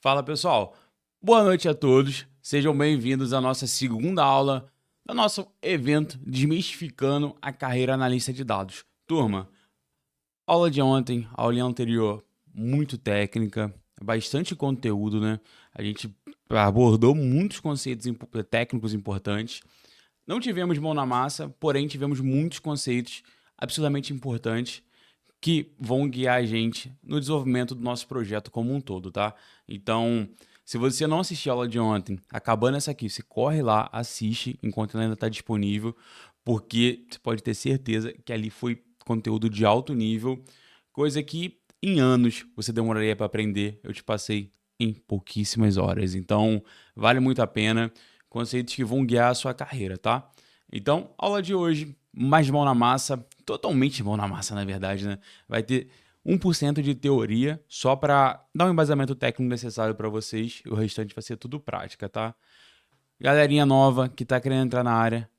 Fala pessoal, boa noite a todos, sejam bem-vindos à nossa segunda aula do nosso evento Desmistificando a Carreira Analista de Dados. Turma, aula de ontem, a aula anterior, muito técnica, bastante conteúdo, né? A gente abordou muitos conceitos técnicos importantes. Não tivemos mão na massa, porém tivemos muitos conceitos absolutamente importantes que vão guiar a gente no desenvolvimento do nosso projeto como um todo, tá? Então, se você não assistiu a aula de ontem, acabando essa aqui, você corre lá, assiste enquanto ela ainda está disponível, porque você pode ter certeza que ali foi conteúdo de alto nível, coisa que em anos você demoraria para aprender, eu te passei em pouquíssimas horas. Então, vale muito a pena, conceitos que vão guiar a sua carreira, tá? Então, aula de hoje, mais mão na massa, totalmente mão na massa, na verdade, né? Vai ter 1% de teoria, só para dar um embasamento técnico necessário para vocês, e o restante vai ser tudo prática, tá? Galerinha nova que tá querendo entrar na área,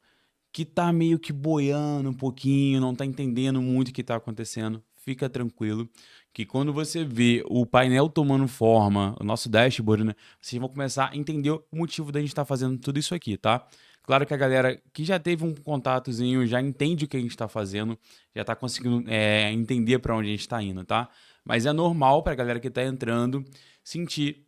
que tá meio que boiando um pouquinho, não tá entendendo muito o que tá acontecendo, fica tranquilo, que quando você vê o painel tomando forma, o nosso dashboard, né, vocês vão começar a entender o motivo da gente estar fazendo tudo isso aqui, tá? Claro que a galera que já teve um contatozinho, já entende o que a gente está fazendo, já está conseguindo entender para onde a gente está indo, tá? Mas é normal para a galera que está entrando se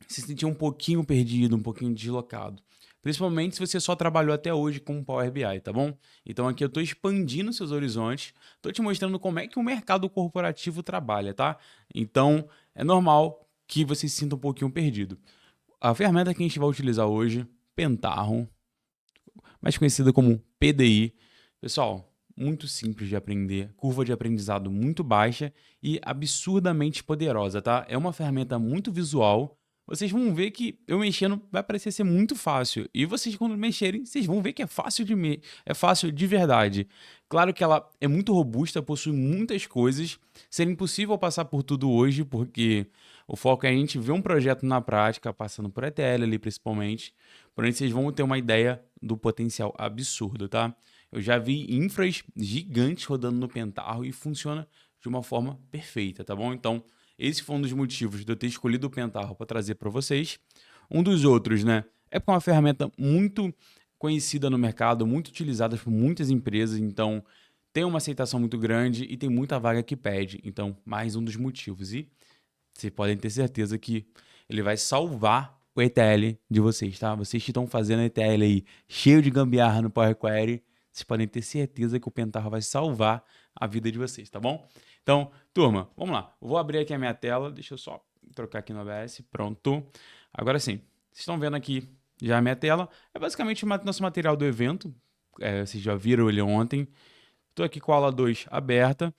sentir um pouquinho perdido, um pouquinho deslocado. Principalmente se você só trabalhou até hoje com o Power BI, tá bom? Então aqui eu estou expandindo seus horizontes, estou te mostrando como é que o mercado corporativo trabalha, tá? Então é normal que você se sinta um pouquinho perdido. A ferramenta que a gente vai utilizar hoje, Pentaho, mais conhecida como PDI. Pessoal, muito simples de aprender, curva de aprendizado muito baixa e absurdamente poderosa, tá? É uma ferramenta muito visual. Vocês vão ver que eu mexendo vai parecer ser muito fácil. E vocês, quando mexerem, vocês vão ver que é fácil é fácil de verdade. Claro que ela é muito robusta, possui muitas coisas. Seria impossível passar por tudo hoje, porque o foco é a gente ver um projeto na prática, passando por ETL ali principalmente. Porém, vocês vão ter uma ideia do potencial absurdo, tá? Eu já vi infras gigantes rodando no Pentaho e funciona de uma forma perfeita, tá bom? Então, esse foi um dos motivos de eu ter escolhido o Pentaho para trazer para vocês. Um dos outros, né, é porque é uma ferramenta muito conhecida no mercado, muito utilizada por muitas empresas, então tem uma aceitação muito grande e tem muita vaga que pede. Então, mais um dos motivos. E vocês podem ter certeza que ele vai salvar o ETL de vocês, tá? Vocês que estão fazendo ETL aí cheio de gambiarra no Power Query, vocês podem ter certeza que o Pentaho vai salvar a vida de vocês, tá bom? Então, turma, vamos lá. Eu vou abrir aqui a minha tela, deixa eu só trocar aqui no OBS, pronto. Agora sim, vocês estão vendo aqui já a minha tela. É basicamente o nosso material do evento, vocês já viram ele ontem. Estou aqui com a aula 2 aberta,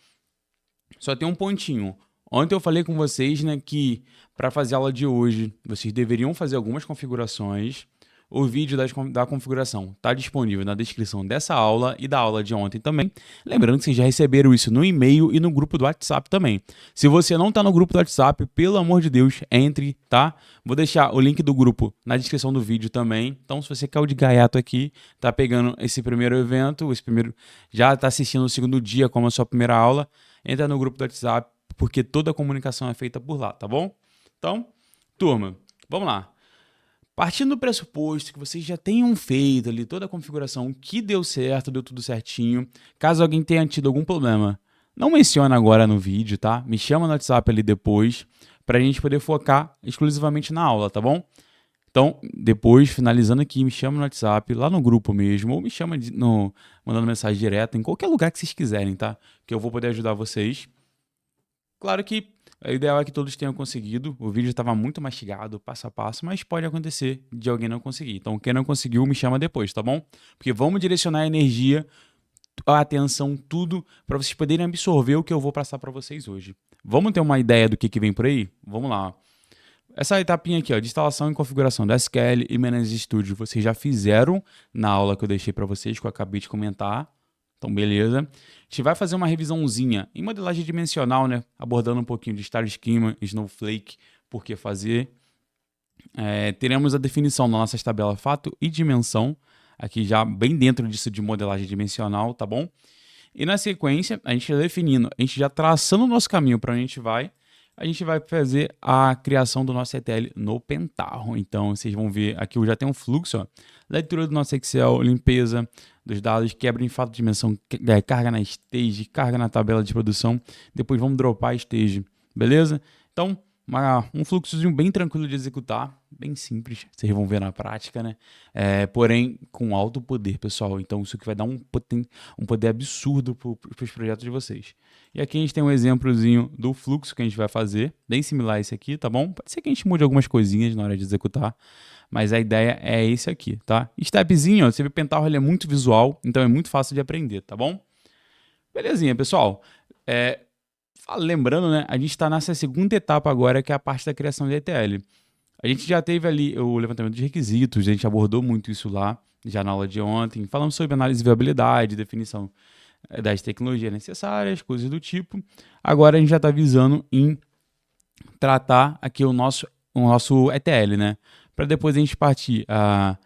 só tem um pontinho. Ontem eu falei com vocês, né, que para fazer a aula de hoje, vocês deveriam fazer algumas configurações. O vídeo da configuração está disponível na descrição dessa aula e da aula de ontem também. Lembrando que vocês já receberam isso no e-mail e no grupo do WhatsApp também. Se você não está no grupo do WhatsApp, pelo amor de Deus, entre, tá? Vou deixar o link do grupo na descrição do vídeo também. Então, se você caiu de gaiato aqui, tá pegando esse primeiro evento, já está assistindo o segundo dia como a sua primeira aula, entra no grupo do WhatsApp, porque toda a comunicação é feita por lá, tá bom? Então, turma, vamos lá. Partindo do pressuposto que vocês já tenham feito ali toda a configuração que deu certo, deu tudo certinho, caso alguém tenha tido algum problema, não menciona agora no vídeo, tá? Me chama no WhatsApp ali depois, para a gente poder focar exclusivamente na aula, tá bom? Então, depois, finalizando aqui, me chama no WhatsApp, lá no grupo mesmo, ou me chama mandando mensagem direta, em qualquer lugar que vocês quiserem, tá? Que eu vou poder ajudar vocês. Claro que o ideal é que todos tenham conseguido. O vídeo estava muito mastigado, passo a passo, mas pode acontecer de alguém não conseguir. Então, quem não conseguiu, me chama depois, tá bom? Porque vamos direcionar a energia, a atenção, tudo, para vocês poderem absorver o que eu vou passar para vocês hoje. Vamos ter uma ideia do que vem por aí? Vamos lá. Essa etapinha aqui, ó, de instalação e configuração da SQL e Managed Studio, vocês já fizeram na aula que eu deixei para vocês, que eu acabei de comentar. Então, beleza. A gente vai fazer uma revisãozinha em modelagem dimensional, né? Abordando um pouquinho de Star Schema, Snowflake, por que fazer. Teremos a definição das nossas tabelas fato e dimensão, aqui já bem dentro disso de modelagem dimensional, tá bom? E na sequência, a gente já definindo, a gente já traçando o nosso caminho para onde a gente vai, a gente vai fazer a criação do nosso ETL no Pentaho. Então, vocês vão ver aqui, eu já tenho um fluxo, ó, leitura do nosso Excel, limpeza dos dados, quebra em fato de dimensão, carga na stage, carga na tabela de produção, depois vamos dropar a stage, beleza? Então, um fluxozinho bem tranquilo de executar, bem simples, vocês vão ver na prática, né? Porém, com alto poder, pessoal. Então, isso que vai dar um poder absurdo para os projetos de vocês. E aqui a gente tem um exemplozinho do fluxo que a gente vai fazer, bem similar a esse aqui, tá bom? Pode ser que a gente mude algumas coisinhas na hora de executar, mas a ideia é esse aqui, tá? Stepzinho, ó, você vê o Pentaho, ele é muito visual, então é muito fácil de aprender, tá bom? Belezinha, pessoal. Lembrando, né, a gente está nessa segunda etapa agora, que é a parte da criação de ETL. A gente já teve ali o levantamento de requisitos, a gente abordou muito isso lá, já na aula de ontem. Falamos sobre análise de viabilidade, definição das tecnologias necessárias, coisas do tipo. Agora a gente já está visando em tratar aqui o nosso ETL, né? Para depois a gente partir para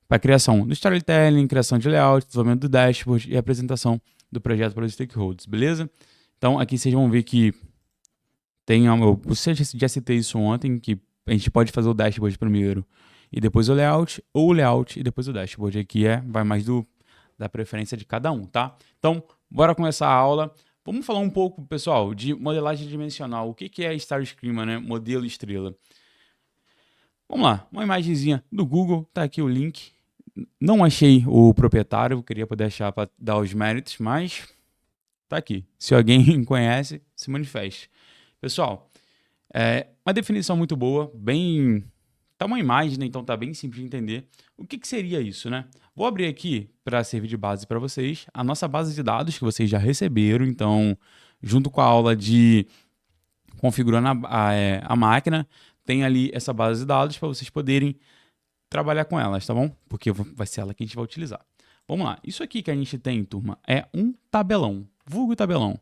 a criação do storytelling, criação de layout, desenvolvimento do dashboard e apresentação do projeto para os stakeholders, beleza? Então aqui vocês vão ver que tem, eu já citei isso ontem, que a gente pode fazer o dashboard primeiro e depois o layout, ou o layout e depois o dashboard. Aqui vai mais da preferência de cada um, tá? Então, bora começar a aula. Vamos falar um pouco, pessoal, de modelagem dimensional. O que é Star Schema, né? Modelo estrela. Vamos lá, uma imagenzinha do Google, tá aqui o link. Não achei o proprietário, queria poder achar para dar os méritos, mas tá aqui. Se alguém conhece, se manifeste. Pessoal, uma definição muito boa, tá uma imagem, né? Então tá bem simples de entender. O que seria isso, né? Vou abrir aqui para servir de base para vocês a nossa base de dados que vocês já receberam. Então, junto com a aula de configurando a máquina, tem ali essa base de dados para vocês poderem trabalhar com elas, tá bom? Porque vai ser ela que a gente vai utilizar. Vamos lá. Isso aqui que a gente tem, turma, é um tabelão, vulgo tabelão.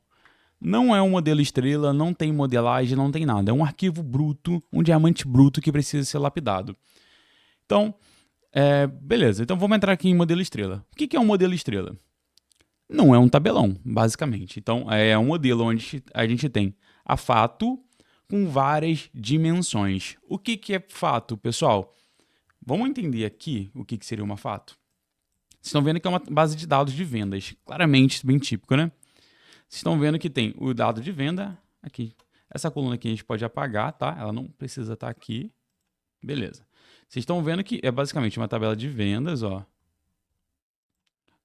Não é um modelo estrela, não tem modelagem, não tem nada. É um arquivo bruto, um diamante bruto que precisa ser lapidado. Então, beleza. Então vamos entrar aqui em modelo estrela. O que é um modelo estrela? Não é um tabelão, basicamente. Então é um modelo onde a gente tem a fato com várias dimensões. O que é fato, pessoal? Vamos entender aqui o que seria uma fato? Vocês estão vendo que é uma base de dados de vendas. Claramente, bem típico, né? Vocês estão vendo que tem o dado de venda aqui. Essa coluna aqui a gente pode apagar, tá? Ela não precisa estar aqui. Beleza. Vocês estão vendo que é basicamente uma tabela de vendas, ó.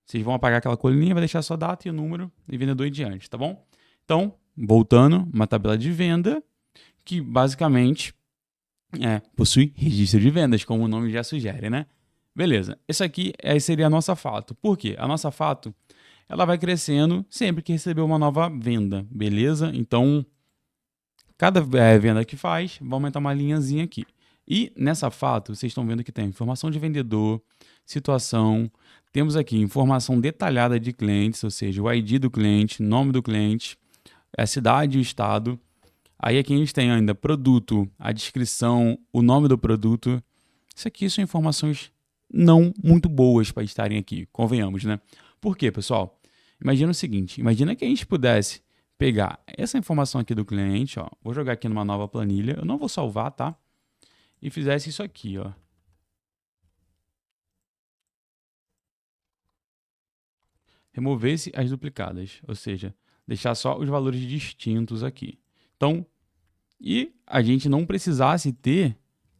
Vocês vão apagar aquela coluninha, vai deixar só a data e o número e vendedor em diante, tá bom? Então, voltando, uma tabela de venda que basicamente possui registro de vendas, como o nome já sugere, né? Beleza. Isso aqui seria a nossa fato. Por quê? A nossa fato, ela vai crescendo sempre que receber uma nova venda, beleza? Então, cada venda que faz, vai aumentar uma linhazinha aqui. E nessa fato, vocês estão vendo que tem informação de vendedor, situação, temos aqui informação detalhada de clientes, ou seja, o ID do cliente, nome do cliente, a cidade e o estado. Aí aqui a gente tem ainda produto, a descrição, o nome do produto. Isso aqui são informações não muito boas para estarem aqui, convenhamos, né? Por quê, pessoal? Imagina o seguinte, imagina que a gente pudesse pegar essa informação aqui do cliente, ó, vou jogar aqui numa nova planilha, eu não vou salvar, tá? E fizesse isso aqui, ó. Removesse as duplicadas, ou seja, deixar só os valores distintos aqui. Então, e a gente não precisasse ter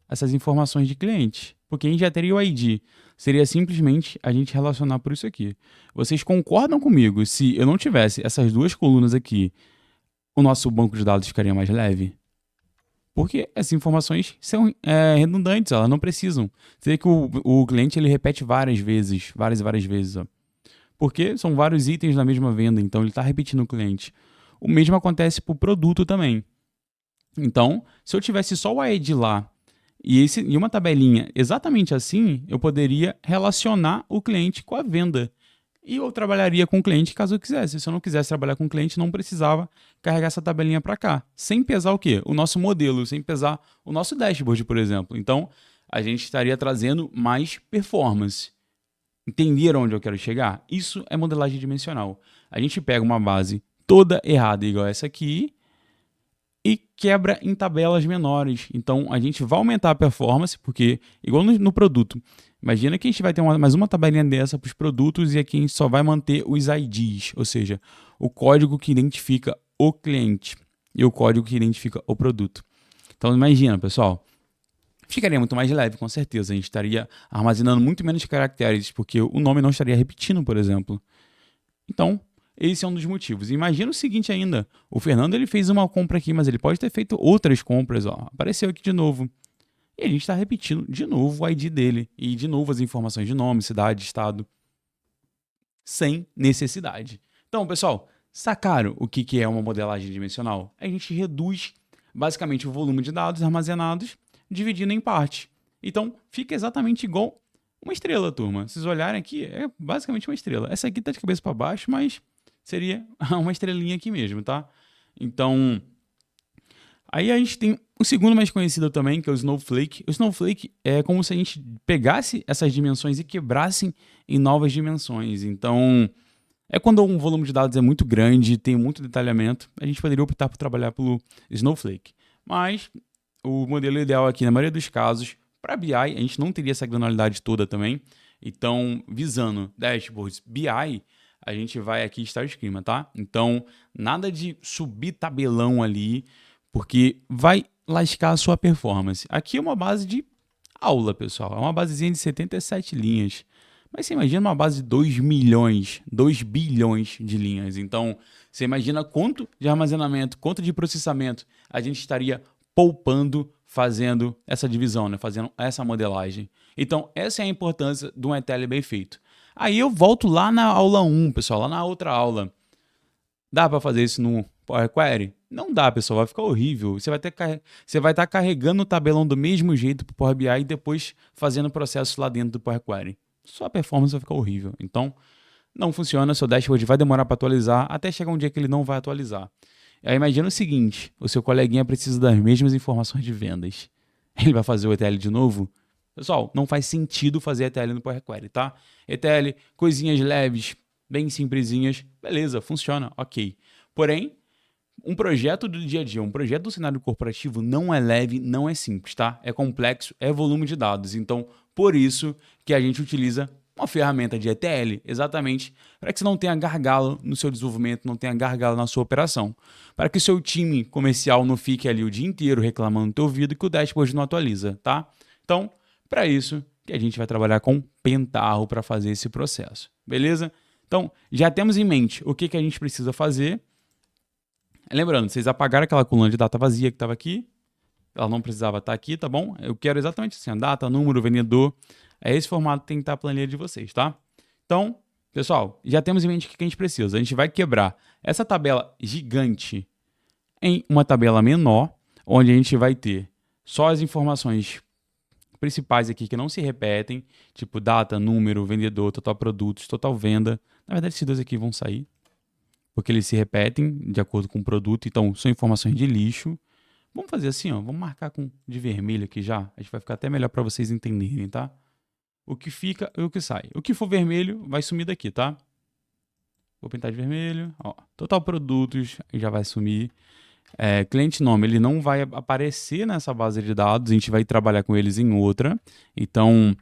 essas informações de cliente, porque a gente já teria o ID. Seria simplesmente a gente relacionar por isso aqui. Vocês concordam comigo? Se eu não tivesse essas duas colunas aqui, o nosso banco de dados ficaria mais leve? Porque essas informações são redundantes, elas não precisam. Você vê que o cliente ele repete várias vezes, várias e várias vezes. Ó. Porque são vários itens na mesma venda, então ele está repetindo o cliente. O mesmo acontece para o produto também. Então, se eu tivesse só o ID lá e uma tabelinha exatamente assim, eu poderia relacionar o cliente com a venda. E eu trabalharia com o cliente caso eu quisesse. Se eu não quisesse trabalhar com o cliente, não precisava carregar essa tabelinha para cá. Sem pesar o quê? O nosso modelo, sem pesar o nosso dashboard, por exemplo. Então, a gente estaria trazendo mais performance. Entenderam onde eu quero chegar? Isso é modelagem dimensional. A gente pega uma base toda errada, igual essa aqui, e quebra em tabelas menores. Então, a gente vai aumentar a performance, porque, igual no produto, imagina que a gente vai ter mais uma tabelinha dessa para os produtos e aqui a gente só vai manter os IDs, ou seja, o código que identifica o cliente e o código que identifica o produto. Então, imagina, pessoal, ficaria muito mais leve, com certeza. A gente estaria armazenando muito menos caracteres, porque o nome não estaria repetindo, por exemplo. Então, esse é um dos motivos. Imagina o seguinte ainda, o Fernando ele fez uma compra aqui, mas ele pode ter feito outras compras. Ó. Apareceu aqui de novo. E a gente está repetindo de novo o ID dele. E de novo as informações de nome, cidade, estado. Sem necessidade. Então, pessoal, sacaram o que é uma modelagem dimensional? A gente reduz basicamente o volume de dados armazenados, dividindo em parte. Então, fica exatamente igual uma estrela, turma. Se vocês olharem aqui, é basicamente uma estrela. Essa aqui está de cabeça para baixo, mas seria uma estrelinha aqui mesmo, tá? Então, aí a gente tem o segundo mais conhecido também, que é o Snowflake. O Snowflake é como se a gente pegasse essas dimensões e quebrasse em novas dimensões. Então, é quando um volume de dados é muito grande, tem muito detalhamento, a gente poderia optar por trabalhar pelo Snowflake. Mas o modelo ideal aqui, na maioria dos casos, para BI, a gente não teria essa granularidade toda também. Então, visando dashboards BI, a gente vai aqui Star Schema, tá? Então, nada de subir tabelão ali, porque vai lascar a sua performance. Aqui é uma base de aula, pessoal. É uma basezinha de 77 linhas. Mas você imagina uma base de 2 milhões, 2 bilhões de linhas. Então, você imagina quanto de armazenamento, quanto de processamento a gente estaria poupando fazendo essa divisão, né? Fazendo essa modelagem. Então, essa é a importância de um ETL bem feito. Aí eu volto lá na aula 1, pessoal, lá na outra aula. Dá para fazer isso no Power Query? Não dá, pessoal, vai ficar horrível. Você vai estar carregando o tabelão do mesmo jeito para o Power BI e depois fazendo processos lá dentro do Power Query. Sua performance vai ficar horrível. Então, não funciona, seu dashboard vai demorar para atualizar, até chegar um dia que ele não vai atualizar. Aí imagina o seguinte, o seu coleguinha precisa das mesmas informações de vendas. Ele vai fazer o ETL de novo? Pessoal, não faz sentido fazer ETL no Power Query, tá? ETL, coisinhas leves, bem simplesinhas, beleza, funciona, ok. Porém, um projeto do dia a dia, um projeto do cenário corporativo não é leve, não é simples, tá? É complexo, é volume de dados. Então, por isso que a gente utiliza uma ferramenta de ETL, exatamente para que você não tenha gargalo no seu desenvolvimento, não tenha gargalo na sua operação. Para que o seu time comercial não fique ali o dia inteiro reclamando no teu ouvido que o dashboard não atualiza, tá? Então, para isso que a gente vai trabalhar com Pentaho para fazer esse processo, beleza? Então, já temos em mente o que a gente precisa fazer. Lembrando, vocês apagaram aquela coluna de data vazia que estava aqui. Ela não precisava estar aqui, tá bom? Eu quero exatamente assim, a data, número, vendedor. É esse formato que tem que estar a planilha de vocês, tá? Então, pessoal, já temos em mente o que a gente precisa. A gente vai quebrar essa tabela gigante em uma tabela menor, onde a gente vai ter só as informações principais aqui que não se repetem, tipo data, número, vendedor, total produtos, total venda. Na verdade, esses dois aqui vão sair, porque eles se repetem de acordo com o produto, então são informações de lixo. Vamos fazer assim, ó, vamos marcar de vermelho aqui já, a gente vai ficar até melhor para vocês entenderem, tá? O que fica e o que sai. O que for vermelho vai sumir daqui, tá? Vou pintar de vermelho, ó, total produtos já vai sumir. Cliente nome, ele não vai aparecer nessa base de dados, a gente vai trabalhar com eles em outra, então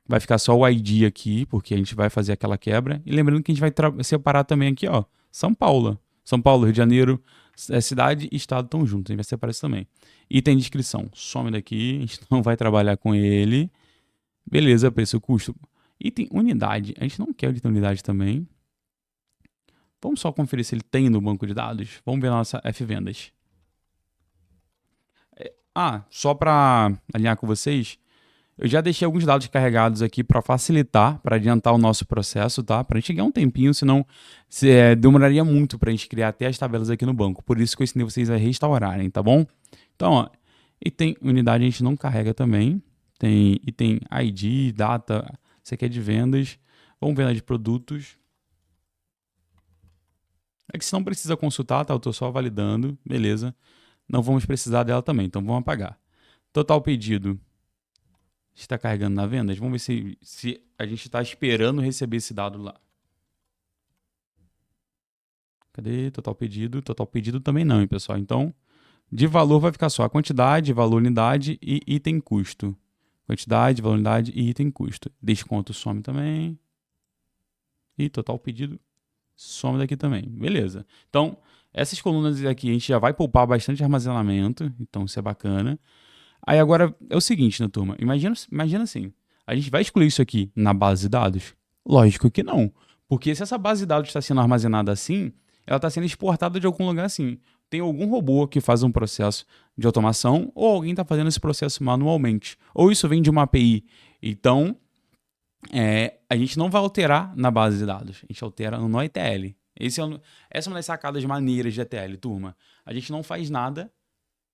vai ficar só o ID aqui, porque a gente vai fazer aquela quebra. E lembrando que a gente vai separar também aqui, ó, São Paulo. São Paulo, Rio de Janeiro, cidade e estado estão juntos, a gente vai separar isso também. Item de descrição, some daqui, a gente não vai trabalhar com ele. Beleza, preço, custo. Item unidade, a gente não quer o item unidade também. Vamos só conferir se ele tem no banco de dados. Vamos ver a nossa F-Vendas. Só para alinhar com vocês, eu já deixei alguns dados carregados aqui para facilitar, para adiantar o nosso processo, tá? Para a gente ganhar um tempinho, senão demoraria muito para a gente criar até as tabelas aqui no banco. Por isso que eu ensinei vocês a restaurarem, tá bom? Então, ó, item unidade a gente não carrega também. Tem item ID, data, isso aqui é de vendas. Vamos ver na de produtos. É que você não precisa consultar, tá? Eu estou só validando, beleza. Não vamos precisar dela também, então vamos apagar. Total pedido. Está carregando na vendas? Vamos ver se a gente está esperando receber esse dado lá. Cadê? Total pedido. Total pedido também não, hein, pessoal? Então, De valor vai ficar só a quantidade, valor, unidade e item custo. Quantidade, valor, unidade e item custo. Desconto some também. E total pedido some daqui também. Beleza. Então, essas colunas aqui a gente já vai poupar bastante armazenamento. Então, isso é bacana. Aí agora é o seguinte, né, turma? Imagina assim. A gente vai excluir isso aqui na base de dados? Lógico que não. Porque se essa base de dados está sendo armazenada assim, ela está sendo exportada de algum lugar assim. Tem algum robô que faz um processo de automação ou alguém está fazendo esse processo manualmente. Ou isso vem de uma API. Então, a gente não vai alterar na base de dados. A gente altera no ETL. Essa é uma das sacadas maneiras de ETL, turma. A gente não faz nada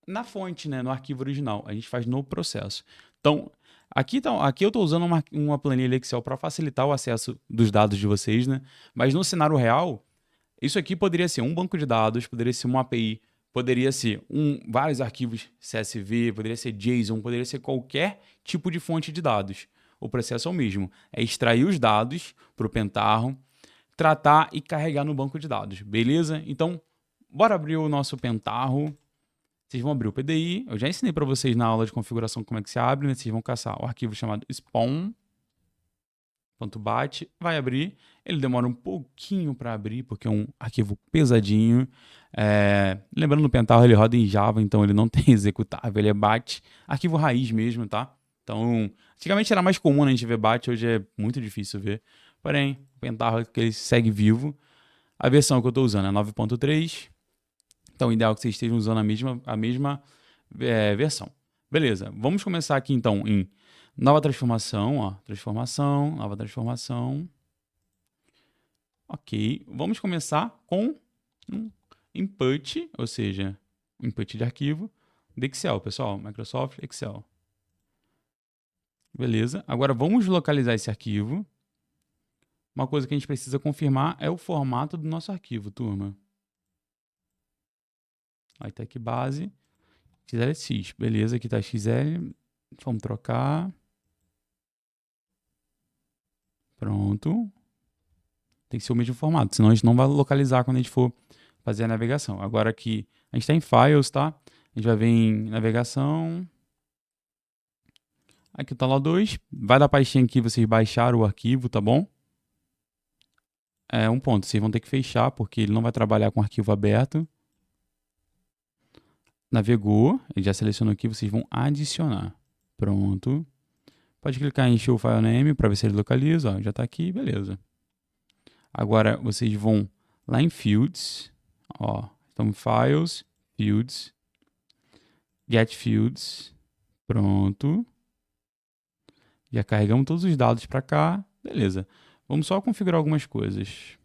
na fonte, né, no arquivo original. A gente faz no processo. Então, aqui eu estou usando uma planilha Excel para facilitar o acesso dos dados de vocês, né? Mas no cenário real, isso aqui poderia ser um banco de dados, poderia ser uma API, poderia ser vários arquivos CSV, poderia ser JSON, poderia ser qualquer tipo de fonte de dados. O processo é o mesmo. É extrair os dados para o Pentaho, tratar e carregar no banco de dados. Beleza? Então, bora abrir o nosso Pentaho. Vocês vão abrir o PDI. Eu já ensinei para vocês na aula de configuração como é que se abre, né? Vocês vão caçar o arquivo chamado spawn.bat. Vai abrir. Ele demora um pouquinho para abrir, porque é um arquivo pesadinho. Lembrando, no Pentaho ele roda em Java, então ele não tem executável, ele é bat. Arquivo raiz mesmo, tá? Então, antigamente era mais comum a gente ver bat, hoje é muito difícil ver. Porém, o Pentaho ele segue vivo. A versão que eu estou usando é 9.3. Então, o ideal é que vocês estejam usando a mesma versão. Beleza, vamos começar aqui então em nova transformação, ó, nova transformação. Ok, vamos começar com um input, ou seja, input de arquivo de Excel, pessoal, Microsoft Excel. Beleza, agora vamos localizar esse arquivo. Uma coisa que a gente precisa confirmar é o formato do nosso arquivo, turma. Aí tá aqui base, XLX, beleza, aqui tá XL, vamos trocar. Pronto. Tem que ser o mesmo formato, senão a gente não vai localizar quando a gente for fazer a navegação. Agora aqui, a gente está em Files, tá? A gente vai vir em Navegação. Aqui tá lá 2. Vai dar pastinha aqui, vocês baixaram o arquivo, tá bom? Um ponto, vocês vão ter que fechar, porque ele não vai trabalhar com arquivo aberto. Navegou, ele já selecionou aqui, vocês vão adicionar. Pronto. Pode clicar em Show File Name para ver se ele localiza, ó, já está aqui, beleza. Agora vocês vão lá em Fields, ó, então Files, Fields, Get Fields, pronto. Já carregamos todos os dados para cá, beleza. Vamos só configurar algumas coisas.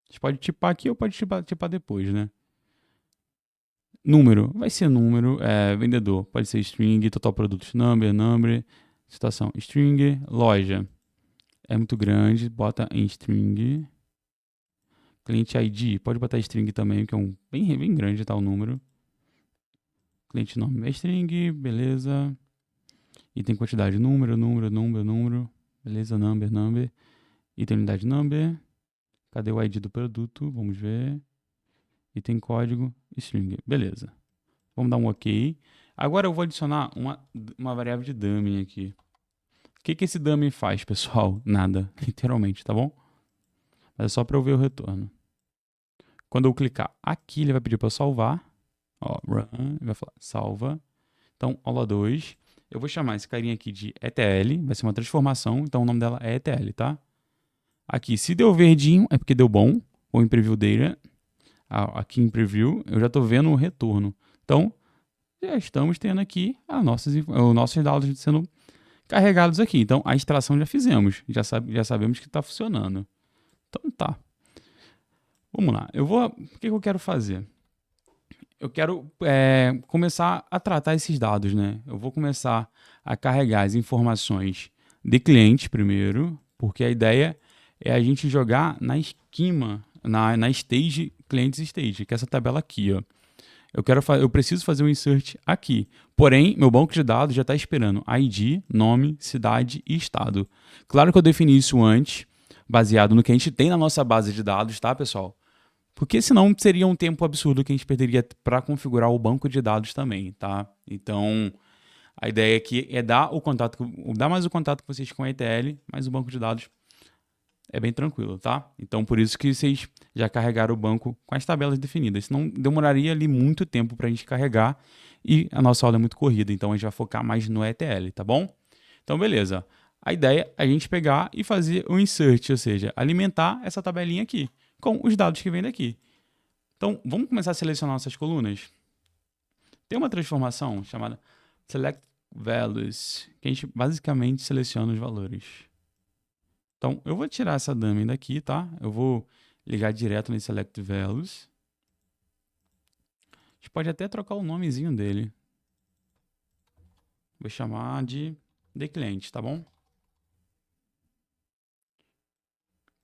A gente pode tipar aqui ou pode tipar depois, né? Número, vai ser número, vendedor, pode ser string, total produtos, number, situação, string, loja, é muito grande, bota em string, cliente ID, pode botar string também, que é bem grande, tá, o número, cliente nome é string, beleza, e tem quantidade, número, beleza, number, item unidade number, cadê o ID do produto, vamos ver, e tem código string, beleza. Vamos dar um OK. Agora eu vou adicionar uma variável de dummy aqui. O que esse dummy faz, pessoal? Nada, literalmente, tá bom? Mas é só para eu ver o retorno. Quando eu clicar aqui, ele vai pedir para eu salvar. Ó, run, ele vai falar salva. Então, aula 2. Eu vou chamar esse carinha aqui de ETL, vai ser uma transformação, então o nome dela é ETL, tá? Aqui, se deu verdinho, é porque deu bom, ou em preview data. Aqui em preview, eu já estou vendo o retorno. Então, já estamos tendo aqui os nossos dados sendo carregados aqui. Então, a extração já fizemos. Já sabemos que está funcionando. Então, tá. Vamos lá. O que eu quero fazer? Eu quero começar a tratar esses dados, né? Eu vou começar a carregar as informações de cliente primeiro, porque a ideia é a gente jogar na esquema, na stage, clientes stage, que é essa tabela aqui, ó. Eu preciso fazer um insert aqui. Porém, meu banco de dados já está esperando ID, nome, cidade e estado. Claro que eu defini isso antes, baseado no que a gente tem na nossa base de dados, tá, pessoal? Porque senão seria um tempo absurdo que a gente perderia para configurar o banco de dados também, tá? Então, a ideia aqui é dar mais o contato que vocês com a ETL, mas o banco de dados é bem tranquilo, tá? Então, por isso que vocês já carregaram o banco com as tabelas definidas. Senão, demoraria ali muito tempo para a gente carregar e a nossa aula é muito corrida, então a gente vai focar mais no ETL, tá bom? Então, beleza. A ideia é a gente pegar e fazer o insert, ou seja, alimentar essa tabelinha aqui com os dados que vêm daqui. Então, vamos começar a selecionar nossas colunas. Tem uma transformação chamada Select Values, que a gente basicamente seleciona os valores. Então, eu vou tirar essa dummy daqui, tá? Eu vou ligar direto nesse Select Values. A gente pode até trocar o nomezinho dele. Vou chamar de cliente, tá bom?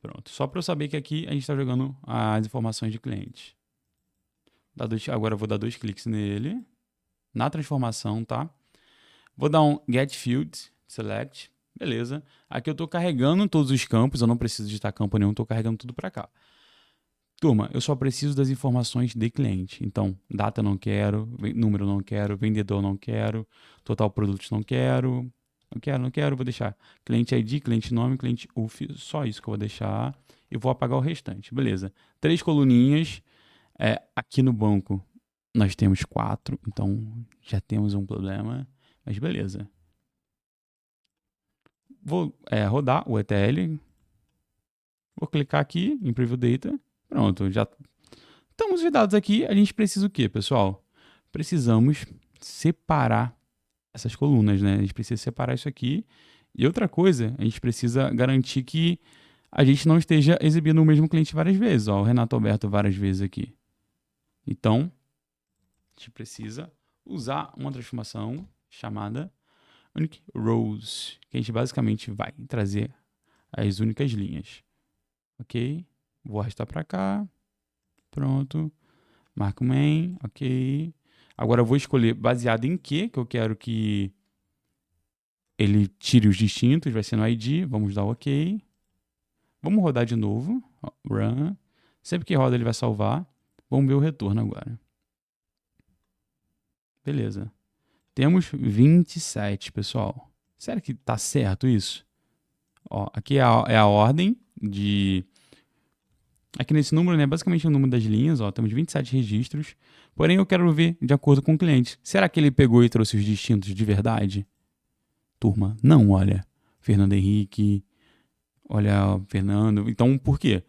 Pronto. Só para eu saber que aqui a gente está jogando as informações de cliente. Agora eu vou dar 2 cliques nele. Na transformação, tá? Vou dar um Get Field Select. Beleza. Aqui eu estou carregando todos os campos. Eu não preciso digitar campo nenhum. Estou carregando tudo para cá. Turma, eu só preciso das informações de cliente. Então, data não quero, número não quero, vendedor não quero, total produtos não quero, não quero, vou deixar cliente ID, cliente nome, cliente UF, só isso que eu vou deixar e vou apagar o restante. Beleza. 3 coluninhas. Aqui no banco nós temos 4, então já temos um problema, mas beleza. Vou rodar o ETL, vou clicar aqui em Preview Data, pronto, já estamos os dados aqui. A gente precisa o quê, pessoal? Precisamos separar essas colunas, né? A gente precisa separar isso aqui. E outra coisa, a gente precisa garantir que a gente não esteja exibindo o mesmo cliente várias vezes. Ó, o Renato Alberto várias vezes aqui. Então, a gente precisa usar uma transformação chamada Unique Rows, que a gente basicamente vai trazer as únicas linhas. Ok? Vou arrastar para cá. Pronto. Marco main. Ok. Agora eu vou escolher baseado em que eu quero que ele tire os distintos. Vai ser no ID. Vamos dar ok. Vamos rodar de novo. Run. Sempre que roda ele vai salvar. Vamos ver o retorno agora. Beleza. Temos 27, pessoal. Será que tá certo isso? Ó, aqui é a ordem de... Aqui nesse número, né, basicamente o número das linhas, ó, temos 27 registros. Porém, eu quero ver de acordo com o cliente. Será que ele pegou e trouxe os distintos de verdade? Turma, não, olha. Fernando Henrique, olha, Fernando. Então, por quê?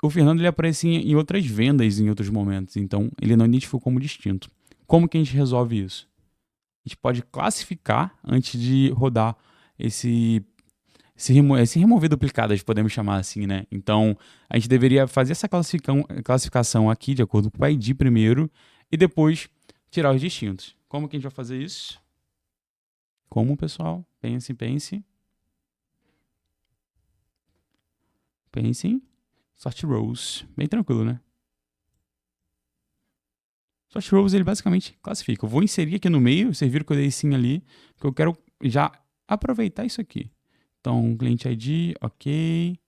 O Fernando ele aparecia em outras vendas em outros momentos, então ele não identificou como distinto. Como que a gente resolve isso? A gente pode classificar antes de rodar esse remover duplicadas, podemos chamar assim, né? Então, a gente deveria fazer essa classificação aqui, de acordo com o ID primeiro, e depois tirar os distintos. Como que a gente vai fazer isso? Como, pessoal? Pense. Pensem. Sort rows. Bem tranquilo, né? Sort rows, ele basicamente classifica. Eu vou inserir aqui no meio, vocês viram que eu dei sim ali, porque eu quero já aproveitar isso aqui. Então, cliente ID, ok.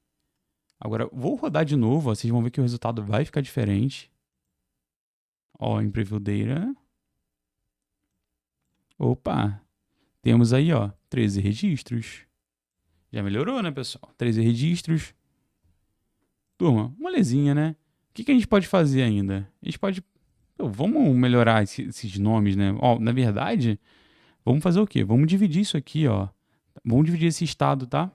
Agora, vou rodar de novo, ó, vocês vão ver que o resultado vai ficar diferente. Ó, em Preview Data. Opa! Temos aí, ó, 13 registros. Já melhorou, né, pessoal? 13 registros. Turma, molezinha, né? O que a gente pode fazer ainda? A gente pode... vamos melhorar esses nomes, né? Ó, na verdade, vamos fazer o quê? Vamos dividir isso aqui, ó. Vamos dividir esse estado, tá?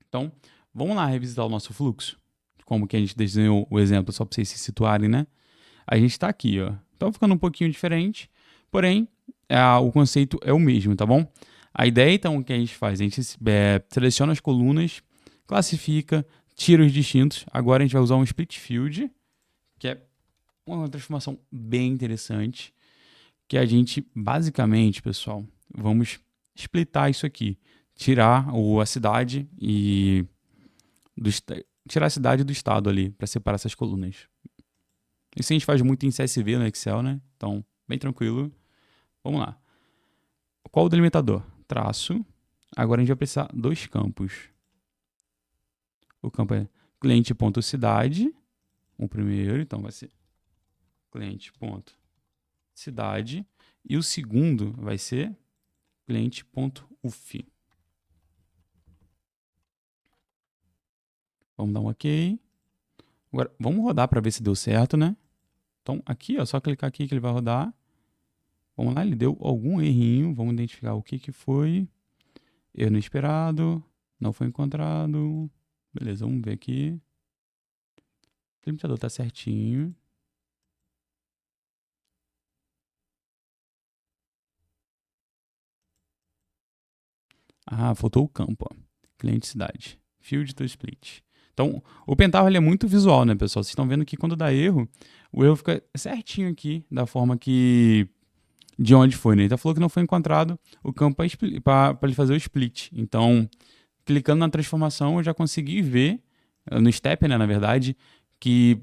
Então, vamos lá revisitar o nosso fluxo. Como que a gente desenhou o exemplo, só para vocês se situarem, né? A gente está aqui, ó. Então, ficando um pouquinho diferente, porém, o conceito é o mesmo, tá bom? A ideia, então, que a gente faz, a gente seleciona as colunas, classifica, tira os distintos. Agora a gente vai usar um split field, que é uma transformação bem interessante, que a gente, basicamente, pessoal, vamos splitar isso aqui. Tirar a cidade e... tirar a cidade do estado ali, para separar essas colunas. Isso a gente faz muito em CSV no Excel, né? Então, bem tranquilo. Vamos lá. Qual o delimitador? Traço. Agora a gente vai precisar dos campos. O campo é cliente.cidade, o primeiro, então vai ser cliente.cidade. E o segundo vai ser cliente.uf. Vamos dar um OK. Agora, vamos rodar para ver se deu certo, né? Então, aqui, ó, só clicar aqui que ele vai rodar. Vamos lá, ele deu algum errinho. Vamos identificar o que que foi. Erro inesperado. Não foi encontrado. Beleza, vamos ver aqui. O limitador tá certinho. Ah, faltou o campo, ó. Cliente cidade. Field to split. Então, o Pentaho ele é muito visual, né, pessoal? Vocês estão vendo que quando dá erro, o erro fica certinho aqui, da forma que... de onde foi, né? Ele falou que não foi encontrado o campo para ele fazer o split. Então, clicando na transformação, eu já consegui ver, no step, né, na verdade, que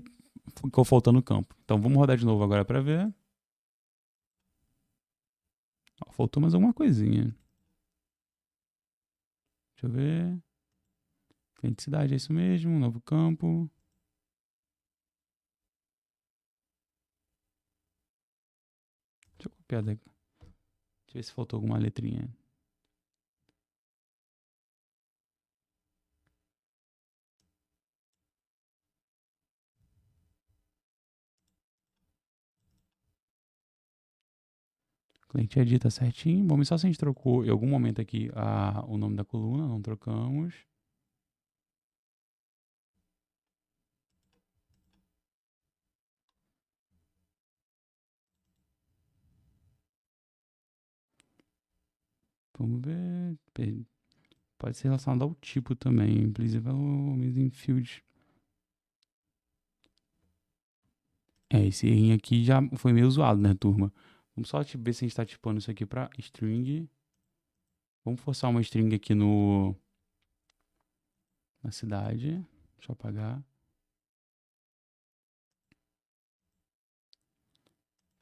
ficou faltando o campo. Então, vamos rodar de novo agora para ver. Ó, faltou mais alguma coisinha. Deixa eu ver. Cliente cidade, é isso mesmo. Novo campo. Deixa eu copiar daqui. Deixa eu ver se faltou alguma letrinha. Cliente ID tá certinho. Vamos só se a gente trocou em algum momento aqui o nome da coluna. Não trocamos. Vamos ver. Pode ser relacionado ao tipo também. Please value missing field. Esse errinho aqui já foi meio zoado, né, turma? Vamos só ver se a gente tá tipando isso aqui pra string. Vamos forçar uma string aqui na cidade. Deixa eu apagar.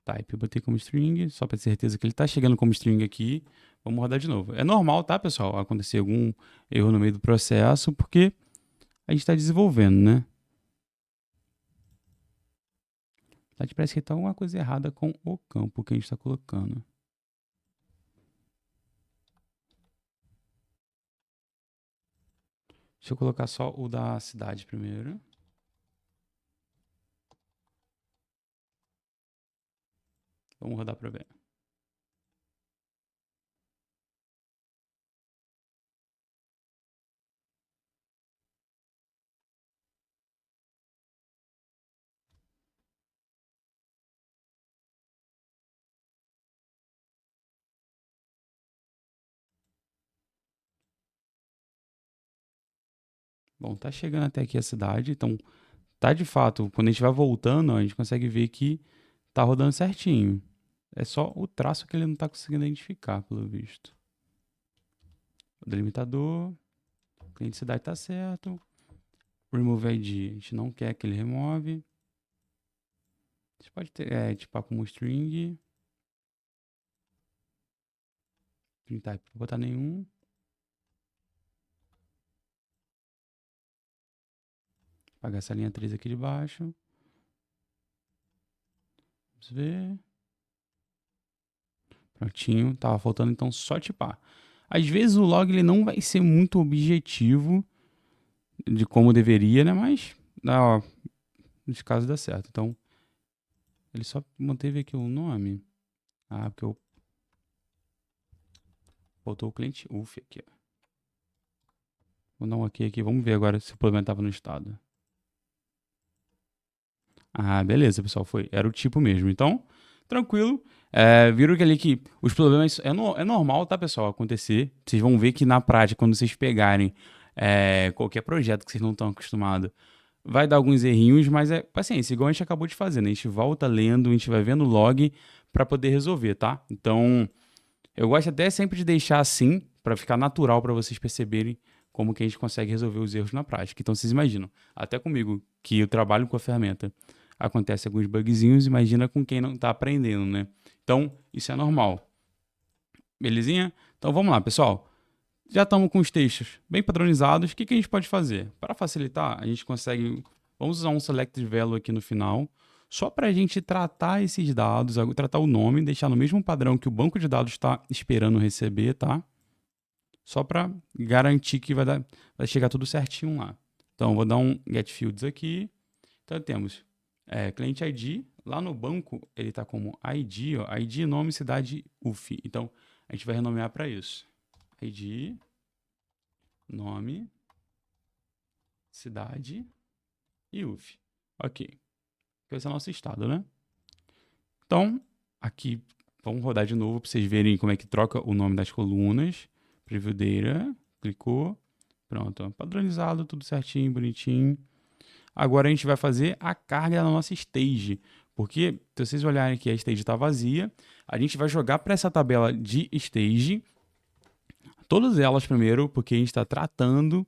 Type, eu botei como string, só para ter certeza que ele tá chegando como string aqui. Vamos rodar de novo. É normal, tá, pessoal, acontecer algum erro no meio do processo, porque a gente está desenvolvendo, né? Parece que tá alguma coisa errada com o campo que a gente está colocando. Deixa eu colocar só o da cidade primeiro. Vamos rodar para ver. Bom, tá chegando até aqui a cidade, então tá de fato, quando a gente vai voltando, ó, a gente consegue ver que tá rodando certinho. É só o traço que ele não tá conseguindo identificar, pelo visto. O delimitador, cliente de cidade tá certo. Remove ID, a gente não quer que ele remove. A gente pode ter, tipar como string. String type, não vou botar nenhum. Apagar essa linha 3 aqui de baixo. Vamos ver. Prontinho, tava faltando então só tipar. Às vezes o log ele não vai ser muito objetivo de como deveria, né? Mas, ó, nesse caso dá certo. Então, ele só manteve aqui o nome. Ah, porque eu... faltou o cliente UF aqui, ó. Vou dar um OK aqui. Vamos ver agora se o problema estava no estado. Ah, beleza, pessoal. Era o tipo mesmo. Então, tranquilo. Viram que ali que os problemas... É normal, tá, pessoal, acontecer. Vocês vão ver que na prática, quando vocês pegarem qualquer projeto que vocês não estão acostumados, vai dar alguns errinhos, mas é paciência, igual a gente acabou de fazer, né? A gente volta lendo, a gente vai vendo o log para poder resolver, tá? Então, eu gosto até sempre de deixar assim, para ficar natural para vocês perceberem como que a gente consegue resolver os erros na prática. Então, vocês imaginam, até comigo, que eu trabalho com a ferramenta, acontece alguns bugzinhos, imagina com quem não está aprendendo, né? Então, isso é normal. Belezinha? Então, vamos lá, pessoal. Já estamos com os textos bem padronizados. O que a gente pode fazer? Para facilitar, a gente consegue Vamos usar um select value aqui no final, só para a gente tratar esses dados, tratar o nome, deixar no mesmo padrão que o banco de dados está esperando receber, tá? Só para garantir que vai chegar tudo certinho lá. Então, vou dar um get fields aqui. Então, temos cliente ID. Lá no banco, ele está como ID, ó, ID, nome, cidade, UF. Então, a gente vai renomear para isso. ID, nome, cidade e UF. Ok. Esse é o nosso estado, né? Então, aqui, vamos rodar de novo para vocês verem como é que troca o nome das colunas. Preview data, clicou. Pronto, ó, padronizado, tudo certinho, bonitinho. Agora a gente vai fazer a carga da nossa stage, porque se vocês olharem aqui, a stage está vazia, a gente vai jogar para essa tabela de stage, todas elas primeiro, porque a gente está tratando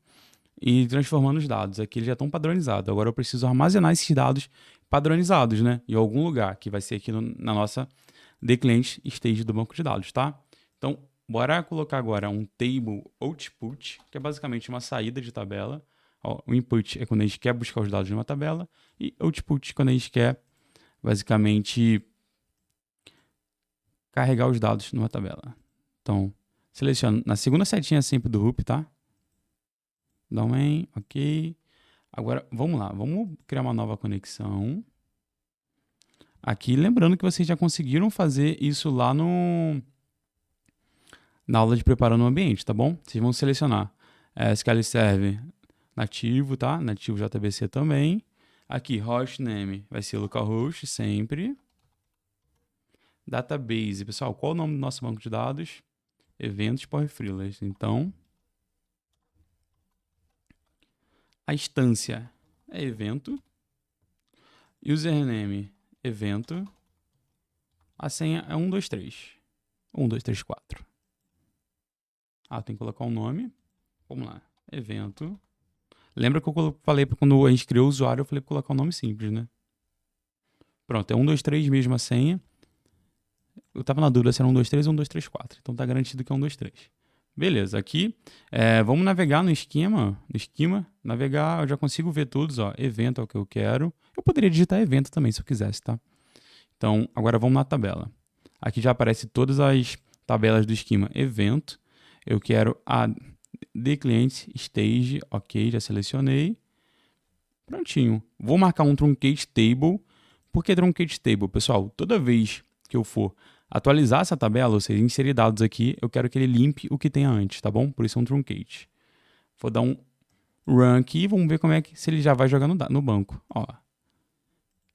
e transformando os dados. Aqui eles já estão padronizados, agora eu preciso armazenar esses dados padronizados, né, em algum lugar, que vai ser aqui na nossa client stage do banco de dados, tá? Então, bora colocar agora um table output, que é basicamente uma saída de tabela. Ó, o input é quando a gente quer buscar os dados numa tabela, e output quando a gente quer, basicamente, carregar os dados numa tabela. Então, seleciono na segunda setinha sempre do Ruby, tá? Domain, ok. Agora, vamos lá, vamos criar uma nova conexão. Aqui, lembrando que vocês já conseguiram fazer isso lá na aula de preparando o ambiente, tá bom? Vocês vão selecionar SQL Server nativo, tá? Nativo JBC também. Aqui, hostname vai ser localhost sempre. Database, pessoal, qual o nome do nosso banco de dados? Eventos por freelance. Então, a instância é evento. Username, evento. A senha é 123. 1234. Ah, tem que colocar um nome. Vamos lá. Evento. Lembra que eu falei quando a gente criou o usuário, eu falei para colocar um nome simples, né? Pronto, é 123 mesmo a senha. Eu tava na dúvida se era 123 ou 1234. Então tá garantido que é 123. Beleza, aqui vamos navegar no esquema. Navegar, eu já consigo ver todos, ó. Evento é o que eu quero. Eu poderia digitar evento também se eu quisesse, tá? Então, agora vamos na tabela. Aqui já aparece todas as tabelas do esquema evento. Eu quero a de cliente stage, ok, já selecionei. Prontinho. Vou marcar um truncate table. Por que truncate table, pessoal? Toda vez que eu for atualizar essa tabela, ou seja, inserir dados aqui, eu quero que ele limpe o que tem antes, tá bom? Por isso é um truncate. Vou dar um run aqui, vamos ver como é que se ele já vai jogar no banco. Ó.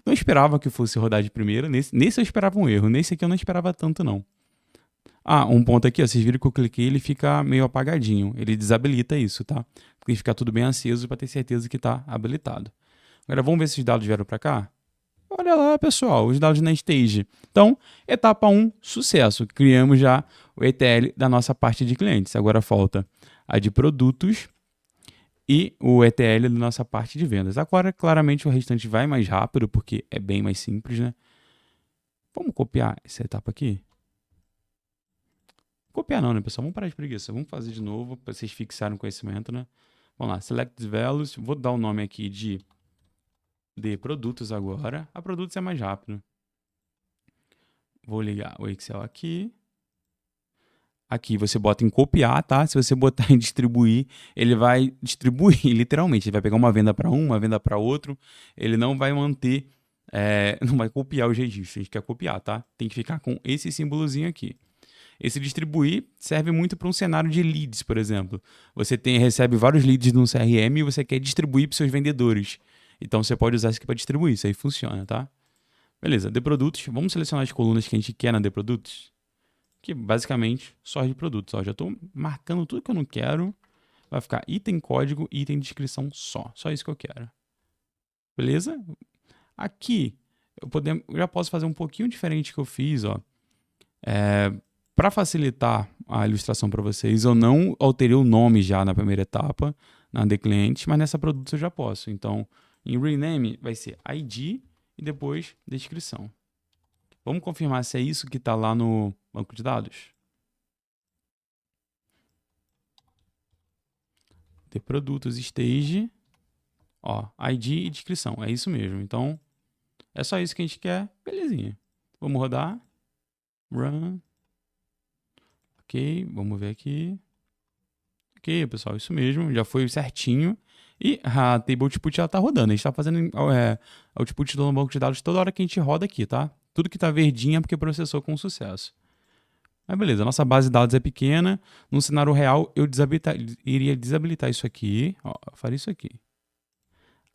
Não esperava que fosse rodar de primeira, nesse eu esperava um erro, nesse aqui eu não esperava tanto não. Ah, um ponto aqui, ó, vocês viram que eu cliquei, ele fica meio apagadinho, ele desabilita isso, tá? Tem que ficar tudo bem aceso para ter certeza que está habilitado. Agora vamos ver se os dados vieram para cá? Olha lá, pessoal, os dados na stage. Então, etapa 1, sucesso. Criamos já o ETL da nossa parte de clientes. Agora falta a de produtos e o ETL da nossa parte de vendas. Agora, claramente, o restante vai mais rápido, porque é bem mais simples, né? Vamos copiar essa etapa aqui? Copiar não, né, pessoal? Vamos parar de preguiça. Vamos fazer de novo, para vocês fixarem o conhecimento, né? Vamos lá, select values. Vou dar o nome aqui de produtos agora. A produtos é mais rápido. Vou ligar o Excel aqui. Aqui você bota em copiar, tá? Se você botar em distribuir, ele vai distribuir, literalmente. Ele vai pegar uma venda para um, uma venda para outro. Ele não vai manter, não vai copiar os registros. A gente quer copiar, tá? Tem que ficar com esse símbolozinho aqui. Esse distribuir serve muito para um cenário de leads, por exemplo. Você recebe vários leads no CRM e você quer distribuir para seus vendedores. Então você pode usar isso aqui para distribuir. Isso aí funciona, tá? Beleza, de produtos. Vamos selecionar as colunas que a gente quer na de produtos. Que basicamente só de produtos. Ó, já estou marcando tudo que eu não quero. Vai ficar item código e item descrição só. Só isso que eu quero. Beleza? Aqui eu já posso fazer um pouquinho diferente que eu fiz. Para facilitar a ilustração para vocês, eu não alterei o nome já na primeira etapa, na de cliente, mas nessa produtos eu já posso. Então, em rename vai ser ID e depois descrição. Vamos confirmar se é isso que está lá no banco de dados? De produtos stage. Ó, ID e descrição, é isso mesmo. Então, é só isso que a gente quer, belezinha. Vamos rodar. Run. Ok, vamos ver aqui. Ok, pessoal, isso mesmo, já foi certinho. E a table output já tá rodando. A gente tá fazendo output do banco de dados toda hora que a gente roda aqui, tá? Tudo que tá verdinho é porque processou com sucesso. Mas beleza, a nossa base de dados é pequena. No cenário real, eu iria desabilitar isso aqui. Ó, eu faria isso aqui.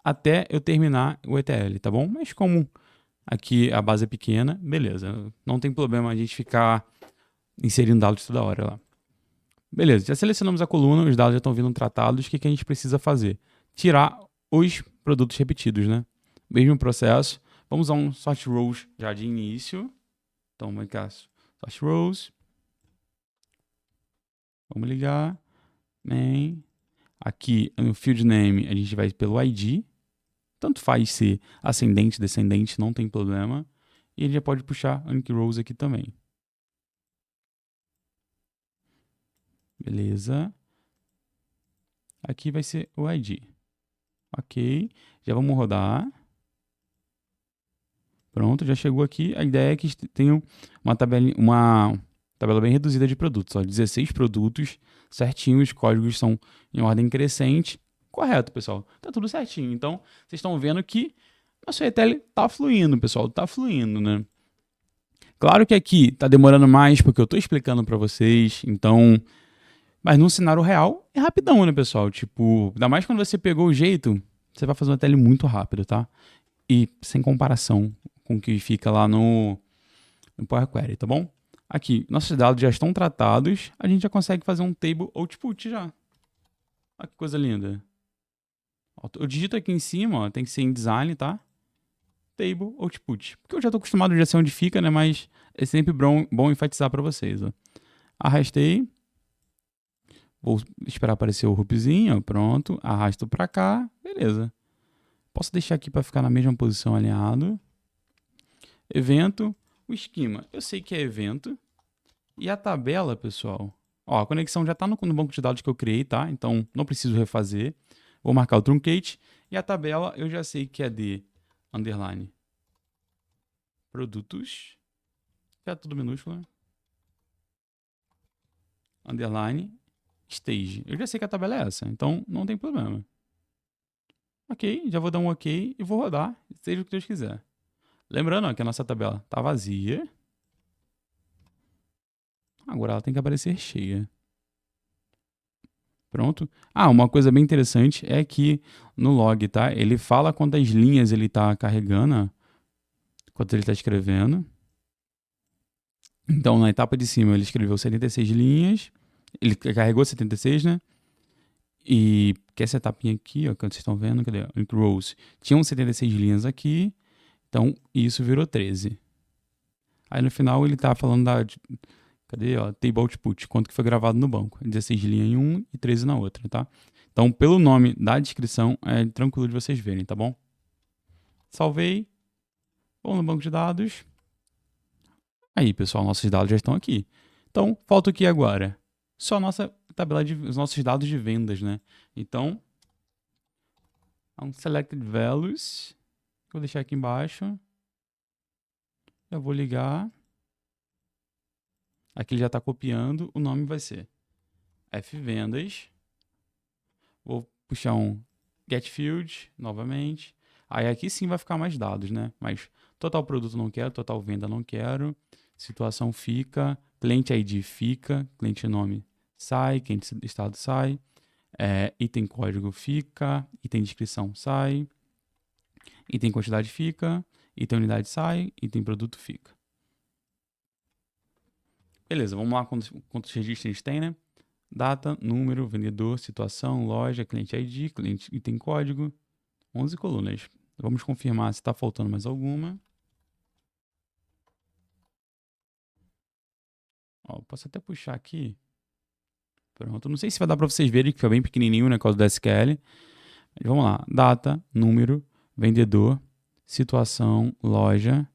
Até eu terminar o ETL, tá bom? Mas como aqui a base é pequena, beleza. Não tem problema a gente ficar inserindo dados toda hora lá. Beleza, já selecionamos a coluna, os dados já estão vindo tratados. O que a gente precisa fazer? Tirar os produtos repetidos, né? Mesmo processo. Vamos usar um sort rows já de início. Então, vamos cá, sort rows. Vamos ligar. Main. Aqui no field name a gente vai pelo ID. Tanto faz ser ascendente, descendente, não tem problema. E ele já pode puxar unique rows aqui também. Beleza. Aqui vai ser o ID. Ok. Já vamos rodar. Pronto, já chegou aqui. A ideia é que tenham uma tabela bem reduzida de produtos. Ó, 16 produtos certinho, os códigos são em ordem crescente. Correto, pessoal. Tá tudo certinho. Então, vocês estão vendo que nosso ETL tá fluindo, pessoal. Tá fluindo, né? Claro que aqui tá demorando mais porque eu tô explicando para vocês. Então, mas num cenário real é rapidão, né, pessoal? Tipo, ainda mais quando você pegou o jeito, você vai fazer um ETL muito rápido, tá? E sem comparação com o que fica lá no Power Query, tá bom? Aqui, nossos dados já estão tratados, a gente já consegue fazer um table output já. Olha que coisa linda. Eu digito aqui em cima, ó, tem que ser em design, tá? Table output. Porque eu já estou acostumado, já sei onde fica, né? Mas é sempre bom enfatizar para vocês, ó. Arrastei. Vou esperar aparecer o hoopzinho, ó, pronto. Arrasto para cá, beleza. Posso deixar aqui para ficar na mesma posição alinhado. Evento, o esquema. Eu sei que é evento. E a tabela, pessoal. Ó, a conexão já está no banco de dados que eu criei, tá? Então não preciso refazer. Vou marcar o truncate. E a tabela eu já sei que é de underline produtos. Já é tudo minúsculo, né? Underline stage. Eu já sei que a tabela é essa, então não tem problema. Ok, já vou dar um ok e vou rodar, seja o que Deus quiser. Lembrando ó, que a nossa tabela está vazia. Agora ela tem que aparecer cheia. Pronto. Ah, uma coisa bem interessante é que no log, tá? Ele fala quantas linhas ele está carregando, quanto ele está escrevendo. Então, na etapa de cima, ele escreveu 76 linhas. Ele carregou 76, né? E que essa etapinha aqui, ó, que vocês estão vendo, cadê? Rows. Tinham 76 linhas aqui. Então, isso virou 13. Aí, no final, ele tá falando da... Cadê? Ó, table output, quanto que foi gravado no banco. 16 linhas em um e 13 na outra, tá? Então, pelo nome da descrição, é tranquilo de vocês verem, tá bom? Salvei. Vou no banco de dados. Aí, pessoal, nossos dados já estão aqui. Então, falta o que agora? Só a nossa tabela os nossos dados de vendas, né? Então, um selected values. Vou deixar aqui embaixo. Eu vou ligar. Aqui ele já está copiando. O nome vai ser fvendas. Vou puxar um getField novamente. Aí aqui sim vai ficar mais dados, né? Mas total produto não quero, total venda não quero. Situação fica, cliente ID fica, cliente nome sai, cliente estado sai. Item código fica, item descrição sai. Item quantidade fica, item unidade sai, item produto fica. Beleza, vamos lá quantos registros a gente tem, né? Data, número, vendedor, situação, loja, cliente ID, cliente, item código, 11 colunas. Vamos confirmar se está faltando mais alguma. Ó, posso até puxar aqui. Pronto, não sei se vai dar para vocês verem que foi bem pequenininho, né, por causa do SQL. Mas vamos lá, data, número, vendedor, situação, loja,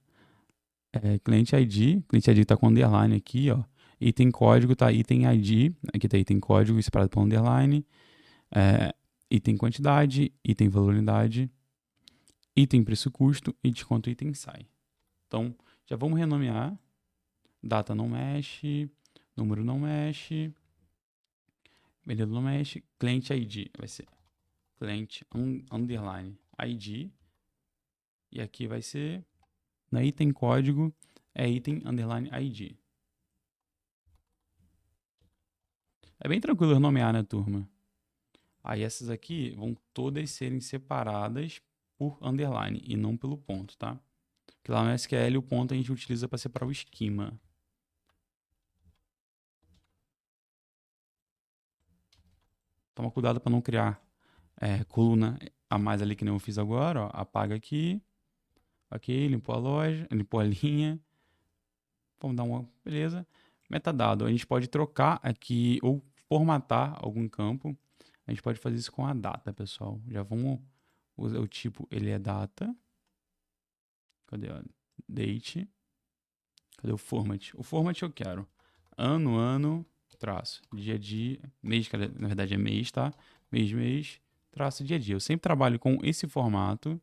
cliente ID está com underline aqui, ó. Item código tá item ID, aqui tá item código separado por underline. item quantidade, item valor unidade, item preço-custo e desconto item sai. Então, já vamos renomear. Data não mexe, número não mexe, medida não mexe, cliente ID vai ser cliente underline ID, e aqui vai ser, na item código, é item underline ID. É bem tranquilo renomear, né, turma? Aí essas aqui vão todas serem separadas por underline e não pelo ponto, tá? Porque lá no SQL o ponto a gente utiliza para separar o esquema. Toma cuidado para não criar coluna a mais ali que nem eu fiz agora, ó. Apaga aqui. Ok, limpou a loja, limpou a linha. Vamos dar uma beleza. Metadado, a gente pode trocar aqui ou formatar algum campo. A gente pode fazer isso com a data, pessoal. Já vamos usar o tipo, ele é data. Cadê? Date. Cadê o format? O format eu quero ano, traço, dia, mês, que na verdade é mês, tá? Mês, traço, dia. Eu sempre trabalho com esse formato,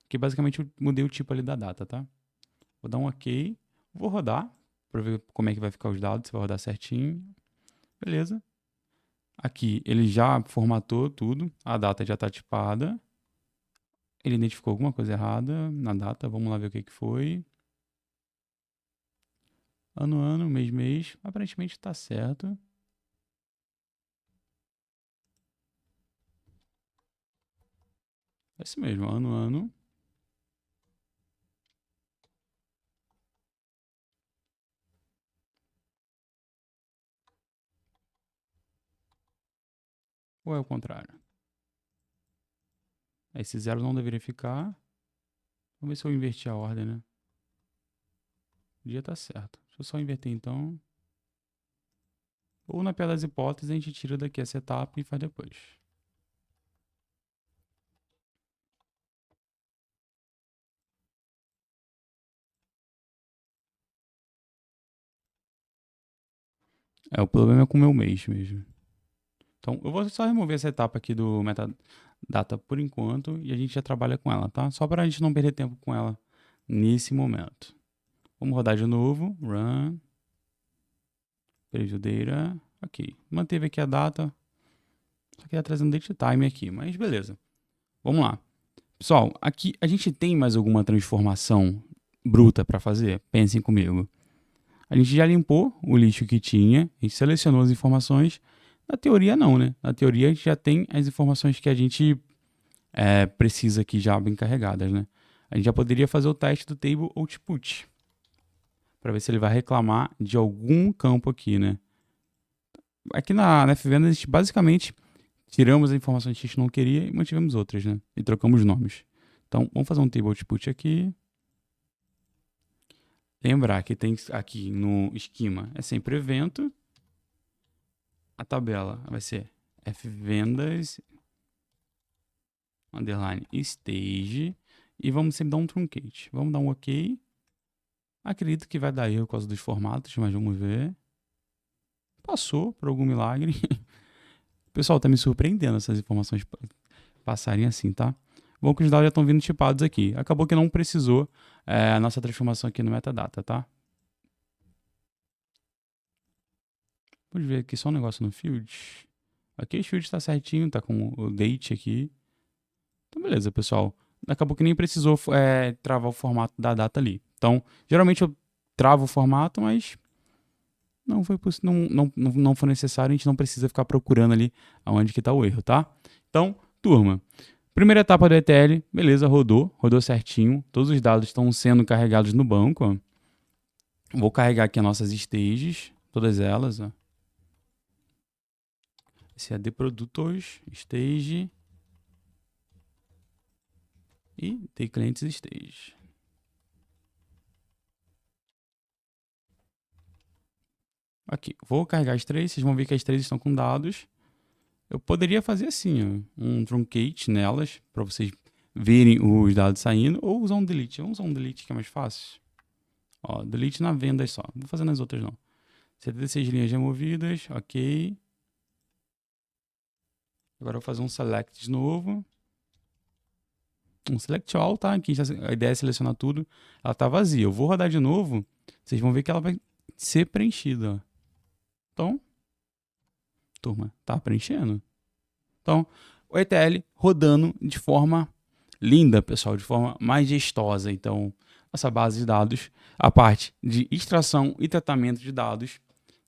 que basicamente eu mudei o tipo ali da data, tá? Vou dar um OK, vou rodar, para ver como é que vai ficar os dados, se vai rodar certinho. Beleza. Aqui ele já formatou tudo, a data já está tipada. Ele identificou alguma coisa errada na data, vamos lá ver o que foi. Ano, mês, aparentemente está certo. É isso mesmo, ano. Ou é o contrário? Esse zero não deveria ficar. Vamos ver se eu inverti a ordem, né? O dia tá certo. Deixa eu só inverter então. Ou na pior das hipóteses, a gente tira daqui essa etapa e faz depois. O problema é com o meu mês mesmo. Então, eu vou só remover essa etapa aqui do metadata por enquanto e a gente já trabalha com ela, tá? Só para a gente não perder tempo com ela nesse momento. Vamos rodar de novo. Run. Preview data. Ok. Manteve aqui a data. Só queria trazer um date time aqui, mas beleza. Vamos lá. Pessoal, aqui a gente tem mais alguma transformação bruta para fazer? Pensem comigo. A gente já limpou o lixo que tinha, a gente selecionou as informações. Na teoria, não, né? Na teoria, a gente já tem as informações que a gente precisa aqui já bem carregadas, né? A gente já poderia fazer o teste do table output para ver se ele vai reclamar de algum campo aqui, né? Aqui na FVenda, a gente basicamente tiramos as informações que a gente não queria e mantivemos outras, né? E trocamos nomes. Então, vamos fazer um table output aqui. Lembrar que tem aqui no esquema é sempre evento. A tabela vai ser fvendas underline stage e vamos sempre dar um truncate. Vamos dar um OK. Acredito que vai dar erro por causa dos formatos, mas vamos ver. Passou por algum milagre. Pessoal, tá me surpreendendo essas informações passarem assim, tá? Bom que os dados já estão vindo tipados aqui. Acabou que não precisou a nossa transformação aqui no metadata, tá? Vamos ver aqui só um negócio no field. Aqui o field está certinho, tá com o date aqui. Então, beleza, pessoal. Acabou que nem precisou travar o formato da data ali. Então, geralmente eu travo o formato, mas não foi necessário. A gente não precisa ficar procurando ali aonde que está o erro, tá? Então, turma, primeira etapa do ETL, beleza, rodou certinho. Todos os dados estão sendo carregados no banco. Ó. Vou carregar aqui as nossas stages, todas elas. Ó. Esse é de produtos, stage e de clientes stage. Aqui, vou carregar as três, vocês vão ver que as três estão com dados. Eu poderia fazer assim, ó, um truncate nelas, para vocês verem os dados saindo, ou usar um delete. Vamos usar um delete que é mais fácil. Ó, delete na venda só, não vou fazer nas outras não. 76 linhas removidas, ok. Agora eu vou fazer um select de novo. Um select all, tá? Aqui a ideia é selecionar tudo. Ela tá vazia. Eu vou rodar de novo. Vocês vão ver que ela vai ser preenchida. Ó. Então, turma, tá preenchendo. Então, o ETL rodando de forma linda, pessoal, de forma majestosa. Então, essa base de dados, a parte de extração e tratamento de dados,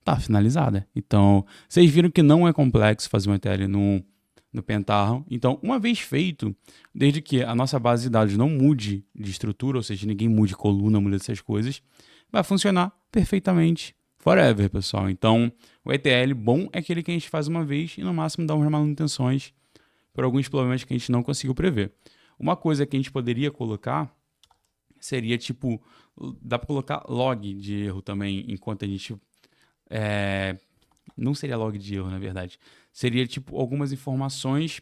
tá finalizada. Então, vocês viram que não é complexo fazer um ETL no Pentaho. Então, uma vez feito, desde que a nossa base de dados não mude de estrutura, ou seja, ninguém mude coluna, mude essas coisas, vai funcionar perfeitamente forever, pessoal. Então, o ETL bom é aquele que a gente faz uma vez e no máximo dá umas manutenções por alguns problemas que a gente não conseguiu prever. Uma coisa que a gente poderia colocar seria tipo, dá para colocar log de erro também, enquanto a gente não seria log de erro, na verdade. Seria tipo algumas informações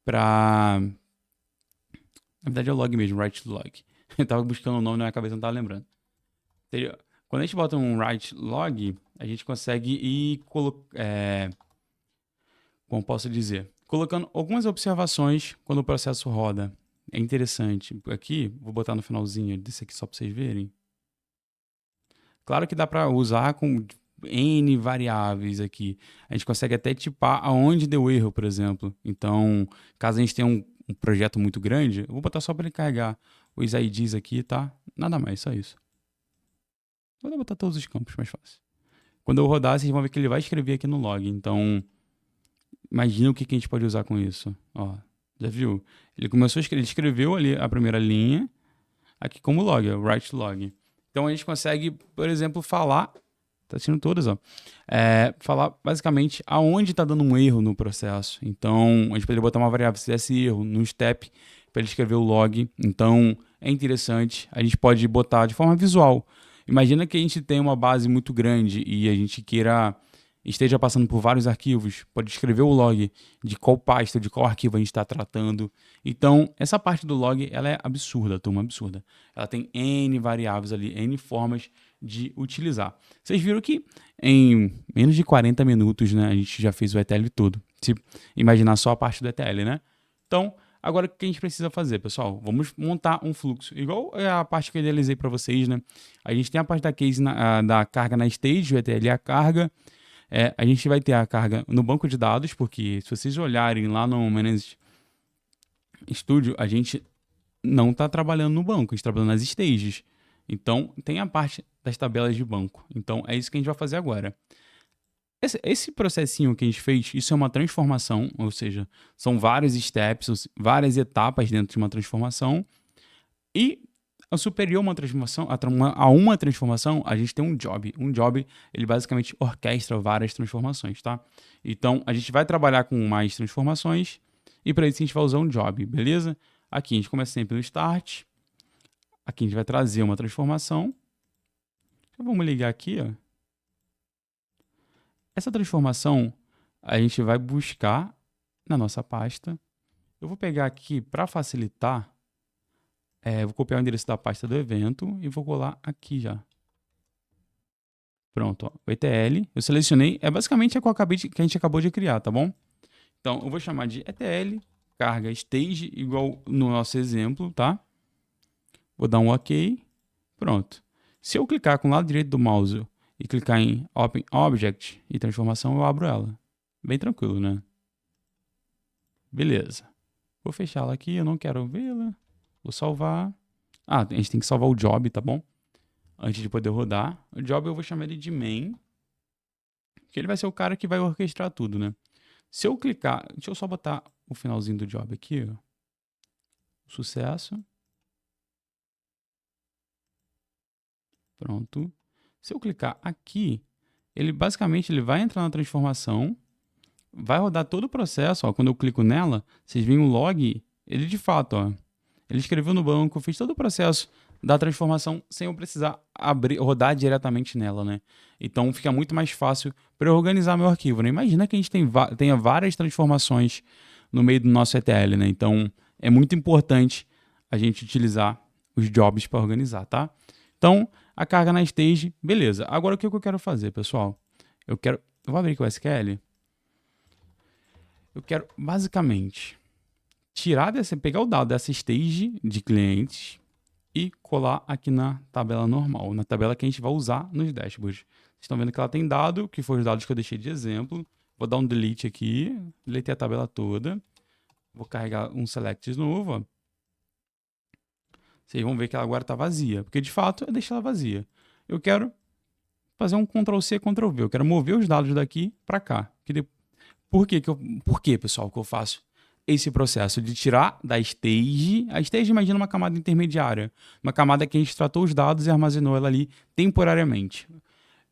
para, na verdade é log mesmo, write log. Eu tava buscando o nome na minha cabeça, não tava lembrando. Seria, quando a gente bota um write log, a gente consegue ir como posso dizer, colocando algumas observações quando o processo roda. É interessante. Aqui, vou botar no finalzinho desse aqui só para vocês verem. Claro que dá para usar com N variáveis aqui. A gente consegue até tipar aonde deu erro, por exemplo. Então, caso a gente tenha um projeto muito grande, eu vou botar só para ele carregar os IDs aqui, tá? Nada mais, só isso. Vou botar todos os campos, mais fácil. Quando eu rodar, vocês vão ver que ele vai escrever aqui no log. Então, imagina o que a gente pode usar com isso. Ó, já viu? Ele começou a escrever, ele escreveu ali a primeira linha, aqui como log, write log. Então a gente consegue, por exemplo, falar, tá assistindo todas, ó, falar basicamente aonde está dando um erro no processo. Então a gente poderia botar uma variável se desse erro no step para ele escrever o log. Então é interessante, a gente pode botar de forma visual. Imagina que a gente tem uma base muito grande e a gente esteja passando por vários arquivos, pode escrever o log de qual pasta, de qual arquivo a gente está tratando. Então, essa parte do log, ela é absurda, turma, absurda. Ela tem N variáveis ali, N formas de utilizar. Vocês viram que em menos de 40 minutos, né, a gente já fez o ETL todo. Se imaginar só a parte do ETL, né? Então, agora o que a gente precisa fazer, pessoal? Vamos montar um fluxo. Igual a parte que eu idealizei para vocês, né? A gente tem a parte da case da carga na stage, o ETL é a carga. A gente vai ter a carga no banco de dados, porque se vocês olharem lá no Manage Studio, a gente não está trabalhando no banco, a gente está trabalhando nas stages. Então, tem a parte das tabelas de banco. Então, é isso que a gente vai fazer agora. Esse processinho que a gente fez, isso é uma transformação, ou seja, são vários steps, várias etapas dentro de uma transformação. E superior a uma transformação, a gente tem um job. Um job, ele basicamente orquestra várias transformações, tá? Então, a gente vai trabalhar com mais transformações e para isso a gente vai usar um job, beleza? Aqui a gente começa sempre no start. Aqui a gente vai trazer uma transformação. Então, vamos ligar aqui, ó. Essa transformação a gente vai buscar na nossa pasta. Eu vou pegar aqui para facilitar. Vou copiar o endereço da pasta do evento e vou colar aqui já. Pronto, ó, o ETL. Eu selecionei, basicamente que a gente acabou de criar, tá bom? Então, eu vou chamar de ETL, carga stage, igual no nosso exemplo, tá? Vou dar um OK. Pronto. Se eu clicar com o lado direito do mouse e clicar em Open Object e transformação, eu abro ela. Bem tranquilo, né? Beleza. Vou fechá-la aqui, eu não quero vê-la. Vou salvar. A gente tem que salvar o job, tá bom? Antes de poder rodar. O job eu vou chamar ele de main. Que ele vai ser o cara que vai orquestrar tudo, né? Se eu clicar... Deixa eu só botar o finalzinho do job aqui, ó. Sucesso. Pronto. Se eu clicar aqui, ele basicamente vai entrar na transformação, vai rodar todo o processo, ó. Quando eu clico nela, vocês veem o log, ele de fato, ó. Ele escreveu no banco, fez todo o processo da transformação sem eu precisar rodar diretamente nela, né? Então fica muito mais fácil para eu organizar meu arquivo, né? Imagina que a gente tenha várias transformações no meio do nosso ETL, né? Então é muito importante a gente utilizar os jobs para organizar, tá? Então a carga na stage, beleza. Agora o que eu quero fazer, pessoal? Eu vou abrir aqui o SQL. Eu quero, basicamente, pegar o dado dessa stage de clientes e colar aqui na tabela normal, na tabela que a gente vai usar nos dashboards. Vocês estão vendo que ela tem dado, que foram os dados que eu deixei de exemplo. Vou dar um delete aqui, deletei a tabela toda. Vou carregar um select de novo, ó. Vocês vão ver que ela agora está vazia, porque de fato eu deixei ela vazia. Eu quero fazer um Ctrl+C, Ctrl+V. Eu quero mover os dados daqui para cá. Por que, pessoal, que eu faço esse processo de tirar da stage? A stage, imagina uma camada intermediária, uma camada que a gente tratou os dados e armazenou ela ali temporariamente.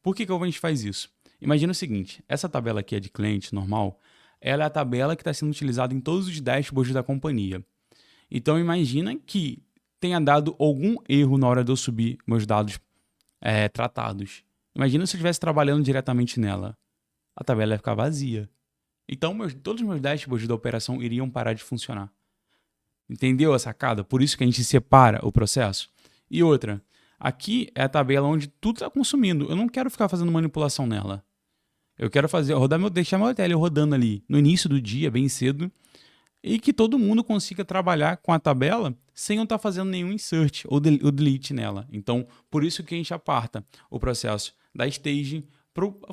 Por que a gente faz isso? Imagina o seguinte, essa tabela aqui é de cliente normal, ela é a tabela que está sendo utilizada em todos os dashboards da companhia. Então imagina que tenha dado algum erro na hora de eu subir meus dados tratados. Imagina se eu estivesse trabalhando diretamente nela. A tabela ia ficar vazia. Então todos os meus dashboards da operação iriam parar de funcionar. Entendeu a sacada? Por isso que a gente separa o processo. E outra, aqui é a tabela onde tudo está consumindo. Eu não quero ficar fazendo manipulação nela. Eu quero deixar meu ETL rodando ali no início do dia, bem cedo, e que todo mundo consiga trabalhar com a tabela sem eu estar fazendo nenhum insert ou delete nela. Então, por isso que a gente aparta o processo da staging,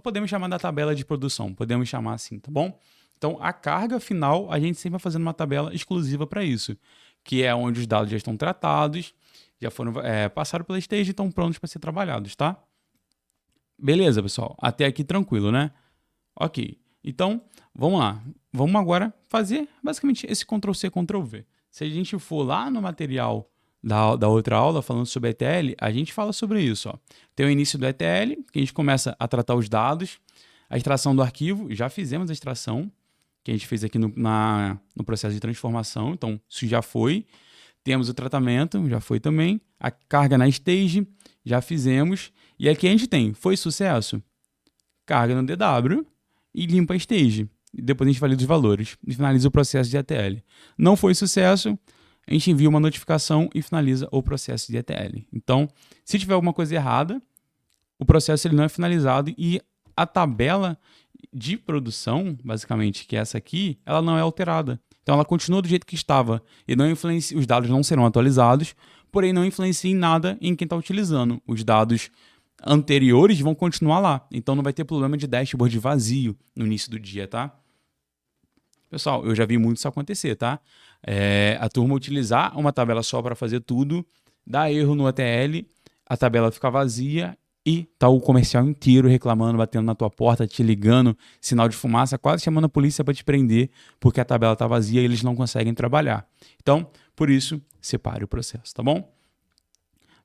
podemos chamar da tabela de produção, podemos chamar assim, tá bom? Então, a carga final, a gente sempre vai fazendo uma tabela exclusiva para isso, que é onde os dados já estão tratados, já foram passaram pela staging e estão prontos para ser trabalhados, tá? Beleza, pessoal? Até aqui tranquilo, né? Ok. Então, vamos lá. Vamos agora fazer basicamente esse Ctrl+C, Ctrl+V. Se a gente for lá no material da outra aula falando sobre ETL, a gente fala sobre isso. Ó. Tem o início do ETL, que a gente começa a tratar os dados, a extração do arquivo, já fizemos a extração, que a gente fez aqui no processo de transformação, então isso já foi. Temos o tratamento, já foi também. A carga na stage, já fizemos. E aqui a gente tem, foi sucesso? Carga no DW e limpa a stage. E depois a gente valida os valores e finaliza o processo de ETL. Não foi sucesso, a gente envia uma notificação e finaliza o processo de ETL. Então, se tiver alguma coisa errada, o processo ele não é finalizado e a tabela de produção, basicamente, que é essa aqui, ela não é alterada. Então, ela continua do jeito que estava e não influencia, os dados não serão atualizados, porém não influencia em nada em quem está utilizando. Os dados anteriores vão continuar lá. Então não vai ter problema de dashboard vazio no início do dia, tá? Pessoal, eu já vi muito isso acontecer, tá? A turma utilizar uma tabela só para fazer tudo, dá erro no ETL, a tabela fica vazia e tá o comercial inteiro reclamando, batendo na tua porta, te ligando, sinal de fumaça, quase chamando a polícia para te prender, porque a tabela tá vazia e eles não conseguem trabalhar. Então, por isso, separe o processo, tá bom?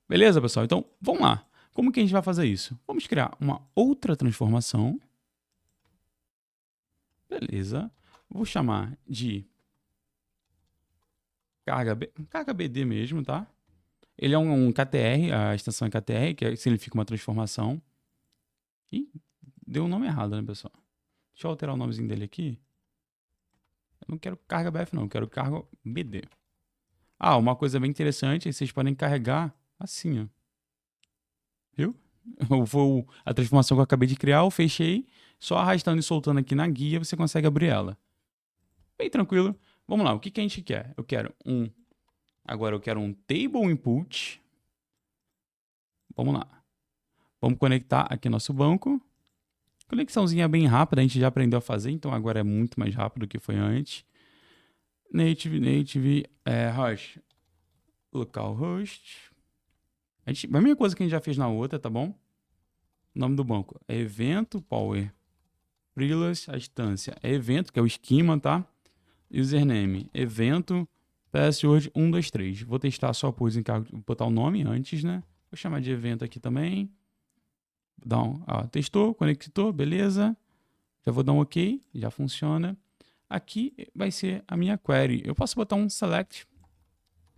Beleza, pessoal? Então, vamos lá. Como que a gente vai fazer isso? Vamos criar uma outra transformação. Beleza. Vou chamar de carga BD mesmo, tá? Ele é um KTR, a extensão é KTR, que significa uma transformação. Ih, deu o nome errado, né, pessoal? Deixa eu alterar o nomezinho dele aqui. Eu não quero carga BF, não. Eu quero carga BD. Ah, uma coisa bem interessante é que vocês podem carregar assim, ó. Viu? Foi a transformação que eu acabei de criar, eu fechei, só arrastando e soltando aqui na guia você consegue abrir ela. Bem tranquilo. Vamos lá, o que a gente quer? Agora eu quero um table input. Vamos lá. Vamos conectar aqui nosso banco. Conexãozinha bem rápida, a gente já aprendeu a fazer, então agora é muito mais rápido do que foi antes. Native, host, localhost. A mesma coisa que a gente já fez na outra, tá bom? O nome do banco é evento power Prilas, a instância é evento, que é o esquema, tá? Username, evento, password 123. Vou testar só por desencargo, vou botar o nome antes, né? Vou chamar de evento aqui também. Testou, conectou, beleza. Já vou dar um OK, já funciona. Aqui vai ser a minha query. Eu posso botar um select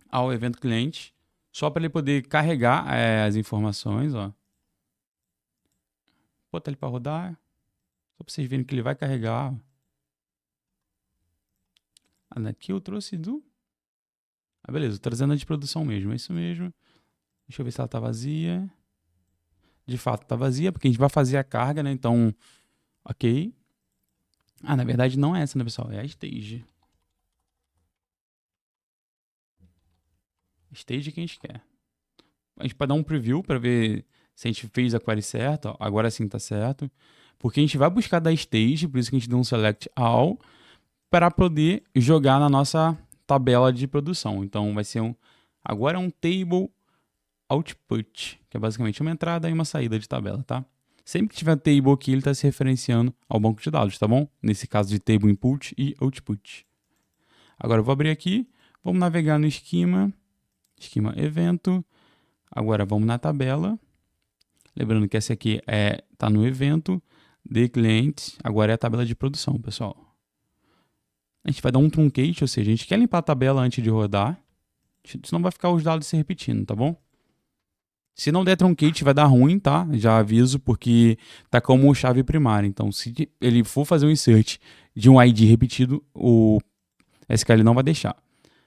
ao evento cliente, só para ele poder carregar as informações, ó. Botar ele para rodar. Só para vocês verem que ele vai carregar. Aqui eu trouxe do... beleza, trazendo a de produção mesmo, é isso mesmo. Deixa eu ver se ela tá vazia. De fato tá vazia, porque a gente vai fazer a carga, né? Então, ok. Ah, na verdade não é essa, né, pessoal? É a stage. Stage que a gente quer. A gente pode dar um preview para ver se a gente fez a query certa. Agora sim tá certo. Porque a gente vai buscar da stage, por isso que a gente deu um select all, para poder jogar na nossa tabela de produção. Então vai ser agora é um table output, que é basicamente uma entrada e uma saída de tabela, tá? Sempre que tiver table aqui, ele está se referenciando ao banco de dados, tá bom? Nesse caso de table input e output. Agora eu vou abrir aqui, vamos navegar no esquema evento. Agora vamos na tabela. Lembrando que essa aqui tá no evento de cliente. Agora é a tabela de produção, pessoal. A gente vai dar um truncate, ou seja, a gente quer limpar a tabela antes de rodar, senão vai ficar os dados se repetindo, tá bom? Se não der truncate, vai dar ruim, tá? Já aviso, porque tá como chave primária. Então, se ele for fazer um insert de um ID repetido, o SQL não vai deixar.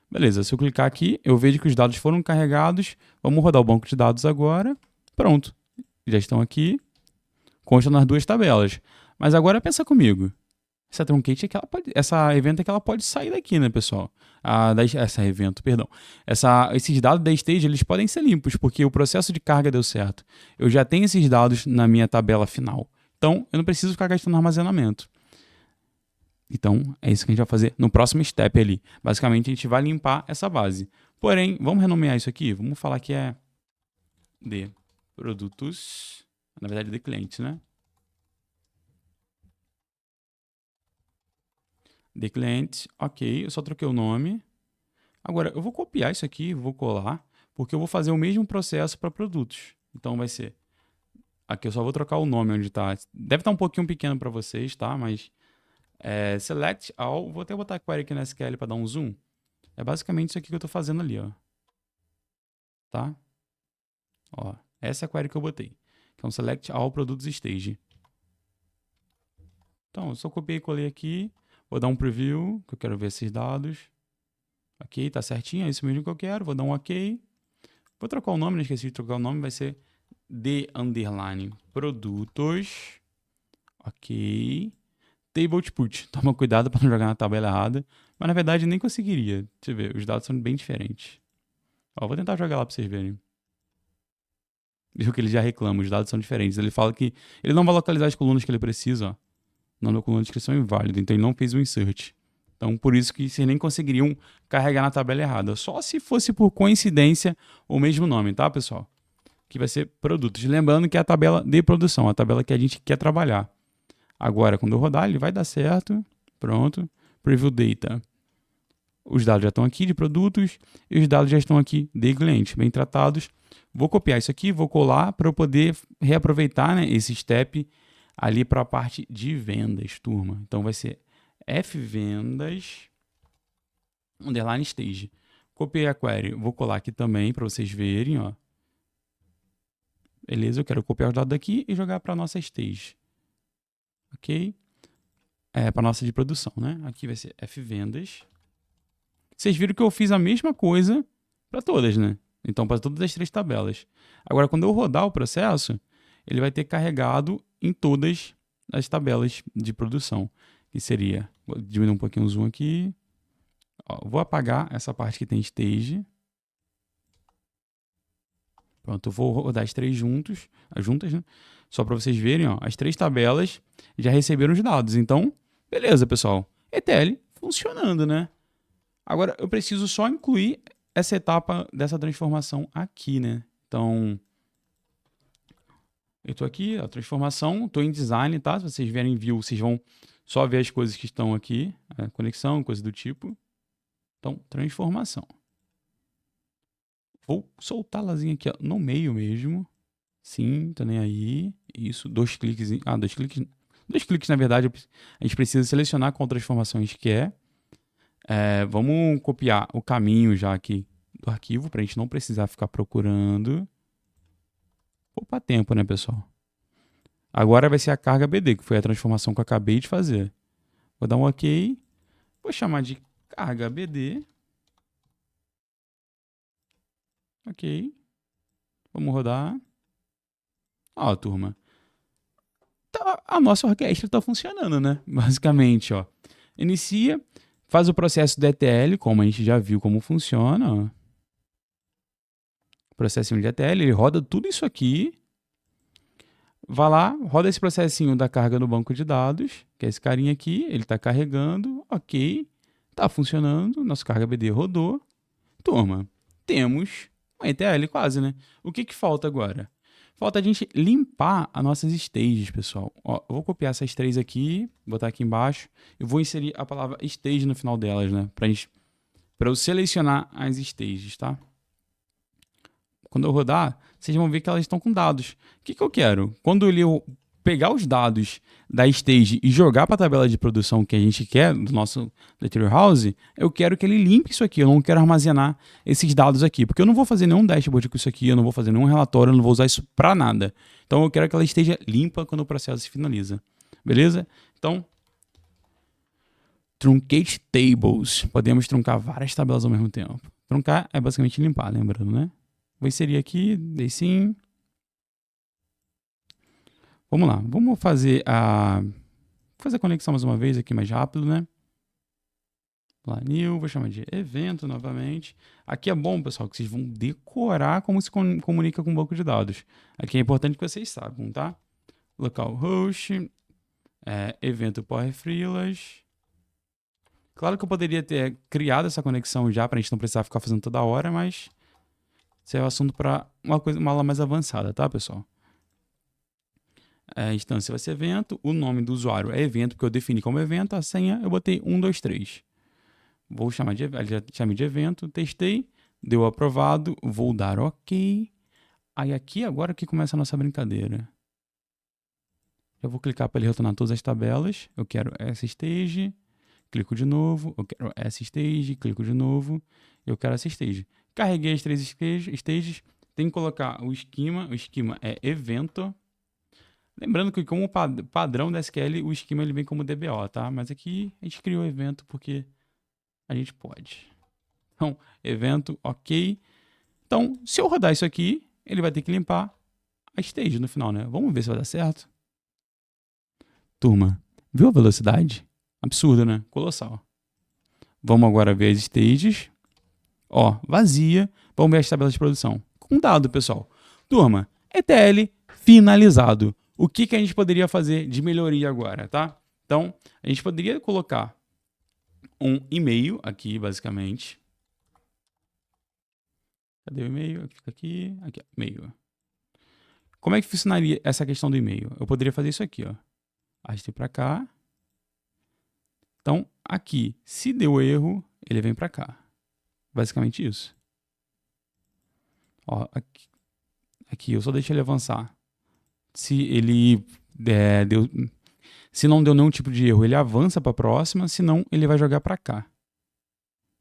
Beleza, se eu clicar aqui, eu vejo que os dados foram carregados. Vamos rodar o banco de dados agora. Pronto, já estão aqui. Consta nas duas tabelas. Mas agora pensa comigo. Essa truncate é que ela pode, essa evento é que ela pode sair daqui, né, pessoal? Essa evento, perdão. Esses dados da stage, eles podem ser limpos, porque o processo de carga deu certo. Eu já tenho esses dados na minha tabela final. Então, eu não preciso ficar gastando armazenamento. Então, é isso que a gente vai fazer no próximo step ali. Basicamente, a gente vai limpar essa base. Porém, vamos renomear isso aqui? Vamos falar que é de produtos, na verdade, de clientes, né? De clientes, ok, eu só troquei o nome. Agora, eu vou copiar isso aqui, vou colar, porque eu vou fazer o mesmo processo para produtos. Então, vai ser... Aqui eu só vou trocar o nome onde está. Deve estar um pouquinho pequeno para vocês, tá? Mas select all, vou até botar a query aqui na SQL para dar um zoom. É basicamente isso aqui que eu estou fazendo ali, ó. Tá? Ó, essa é a query que eu botei. Que é um select all produtos stage. Então, eu só copiei e colei aqui. Vou dar um preview, que eu quero ver esses dados. Ok, tá certinho, é isso mesmo que eu quero. Vou dar um ok. Vou trocar o nome, não esqueci de trocar o nome. Vai ser de underline produtos. Ok. Table output. Toma cuidado para não jogar na tabela errada. Mas na verdade nem conseguiria. Deixa eu ver, os dados são bem diferentes. Ó, vou tentar jogar lá para vocês verem. Viu que ele já reclama, os dados são diferentes. Ele fala que ele não vai localizar as colunas que ele precisa, ó. O nome da coluna de descrição é inválido, então ele não fez o insert. Então, por isso que vocês nem conseguiriam carregar na tabela errada. Só se fosse por coincidência o mesmo nome, tá, pessoal? Que vai ser produtos. Lembrando que é a tabela de produção, a tabela que a gente quer trabalhar. Agora, quando eu rodar, ele vai dar certo. Pronto. Preview data. Os dados já estão aqui de produtos e os dados já estão aqui de cliente, bem tratados. Vou copiar isso aqui, vou colar para eu poder reaproveitar, né, esse step ali para a parte de vendas, turma. Então vai ser fvendas underline stage. Copiei a query, vou colar aqui também para vocês verem, ó. Beleza, eu quero copiar os dados daqui e jogar para nossa stage. Ok? Para nossa de produção, né? Aqui vai ser fvendas. Vocês viram que eu fiz a mesma coisa para todas, né? Então, para todas as três tabelas. Agora, quando eu rodar o processo, ele vai ter carregado em todas as tabelas de produção. Que seria, vou diminuir um pouquinho o zoom aqui. Ó, vou apagar essa parte que tem stage. Pronto, eu vou rodar as três juntas, né? Só para vocês verem, ó, as três tabelas já receberam os dados. Então, beleza, pessoal. ETL funcionando, né? Agora, eu preciso só incluir essa etapa dessa transformação aqui, né? Então, eu estou aqui, a transformação, estou em design, tá? Se vocês vierem view, vocês vão só ver as coisas que estão aqui, conexão, coisa do tipo. Então, transformação. Vou soltá-las aqui ó, no meio mesmo. Sim, tá nem aí. Isso, dois cliques. Dois cliques. Dois cliques, na verdade, a gente precisa selecionar qual transformação a gente quer. Vamos copiar o caminho já aqui do arquivo, para a gente não precisar ficar procurando. Poupa tempo, né, pessoal? Agora vai ser a carga BD, que foi a transformação que eu acabei de fazer. Vou dar um OK. Vou chamar de carga BD. Ok. Vamos rodar. Ó, turma. Tá, a nossa orquestra está funcionando, né? Basicamente, ó. Inicia, faz o processo do ETL, como a gente já viu como funciona, ó. Processinho de ETL, ele roda tudo isso aqui. Vai lá, roda esse processinho da carga no banco de dados, que é esse carinha aqui, ele está carregando, ok, está funcionando, nosso carga BD rodou. Turma, temos um ETL quase, né? O que falta agora? Falta a gente limpar as nossas stages, pessoal. Ó, eu vou copiar essas três aqui, botar aqui embaixo, e vou inserir a palavra stage no final delas, né? Para eu selecionar as stages, tá? Quando eu rodar, vocês vão ver que elas estão com dados. O que eu quero? Quando eu pegar os dados da stage e jogar para a tabela de produção que a gente quer, do nosso Data Warehouse, eu quero que ele limpe isso aqui. Eu não quero armazenar esses dados aqui, porque eu não vou fazer nenhum dashboard com isso aqui, eu não vou fazer nenhum relatório, eu não vou usar isso para nada. Então eu quero que ela esteja limpa quando o processo se finaliza. Beleza? Então, truncate tables. Podemos truncar várias tabelas ao mesmo tempo. Truncar é basicamente limpar, lembrando, né? Vou inserir aqui, dei sim. Vamos lá, vamos fazer a conexão mais uma vez aqui mais rápido, né? Lá, new, vou chamar de evento novamente. Aqui é bom, pessoal, que vocês vão decorar como se comunica com o banco de dados. Aqui é importante que vocês saibam, tá? Localhost, evento Power Freelas. Claro que eu poderia ter criado essa conexão já, para a gente não precisar ficar fazendo toda hora, mas esse é o assunto para uma aula mais avançada, tá, pessoal? A instância vai ser evento, o nome do usuário é evento, porque eu defini como evento, a senha eu botei 123. Vou chamar de evento, já chamei de evento, testei, deu aprovado, vou dar ok. Aí aqui agora que começa a nossa brincadeira. Eu vou clicar para ele retornar todas as tabelas, eu quero essa stage, clico de novo, eu quero essa stage, clico de novo, eu quero essa stage. Carreguei as três stages, tem que colocar o esquema é evento. Lembrando que como padrão da SQL, o esquema ele vem como DBO, tá? Mas aqui a gente criou o evento porque a gente pode. Então, evento, ok. Então, se eu rodar isso aqui, ele vai ter que limpar a stage no final, né? Vamos ver se vai dar certo. Turma, viu a velocidade? Absurdo, né? Colossal. Vamos agora ver as stages. Ó, vazia. Vamos ver as tabelas de produção. Com dado, pessoal. Turma, ETL finalizado. O que a gente poderia fazer de melhoria agora, tá? Então, a gente poderia colocar um e-mail aqui, basicamente. Cadê o e-mail? Fica aqui, aqui, e-mail. Como é que funcionaria essa questão do e-mail? Eu poderia fazer isso aqui, ó. Arrastei para cá. Então, aqui, se deu erro, ele vem para cá. Basicamente isso. Ó, aqui eu só deixo ele avançar. Se ele se não deu nenhum tipo de erro, ele avança para a próxima, senão ele vai jogar para cá.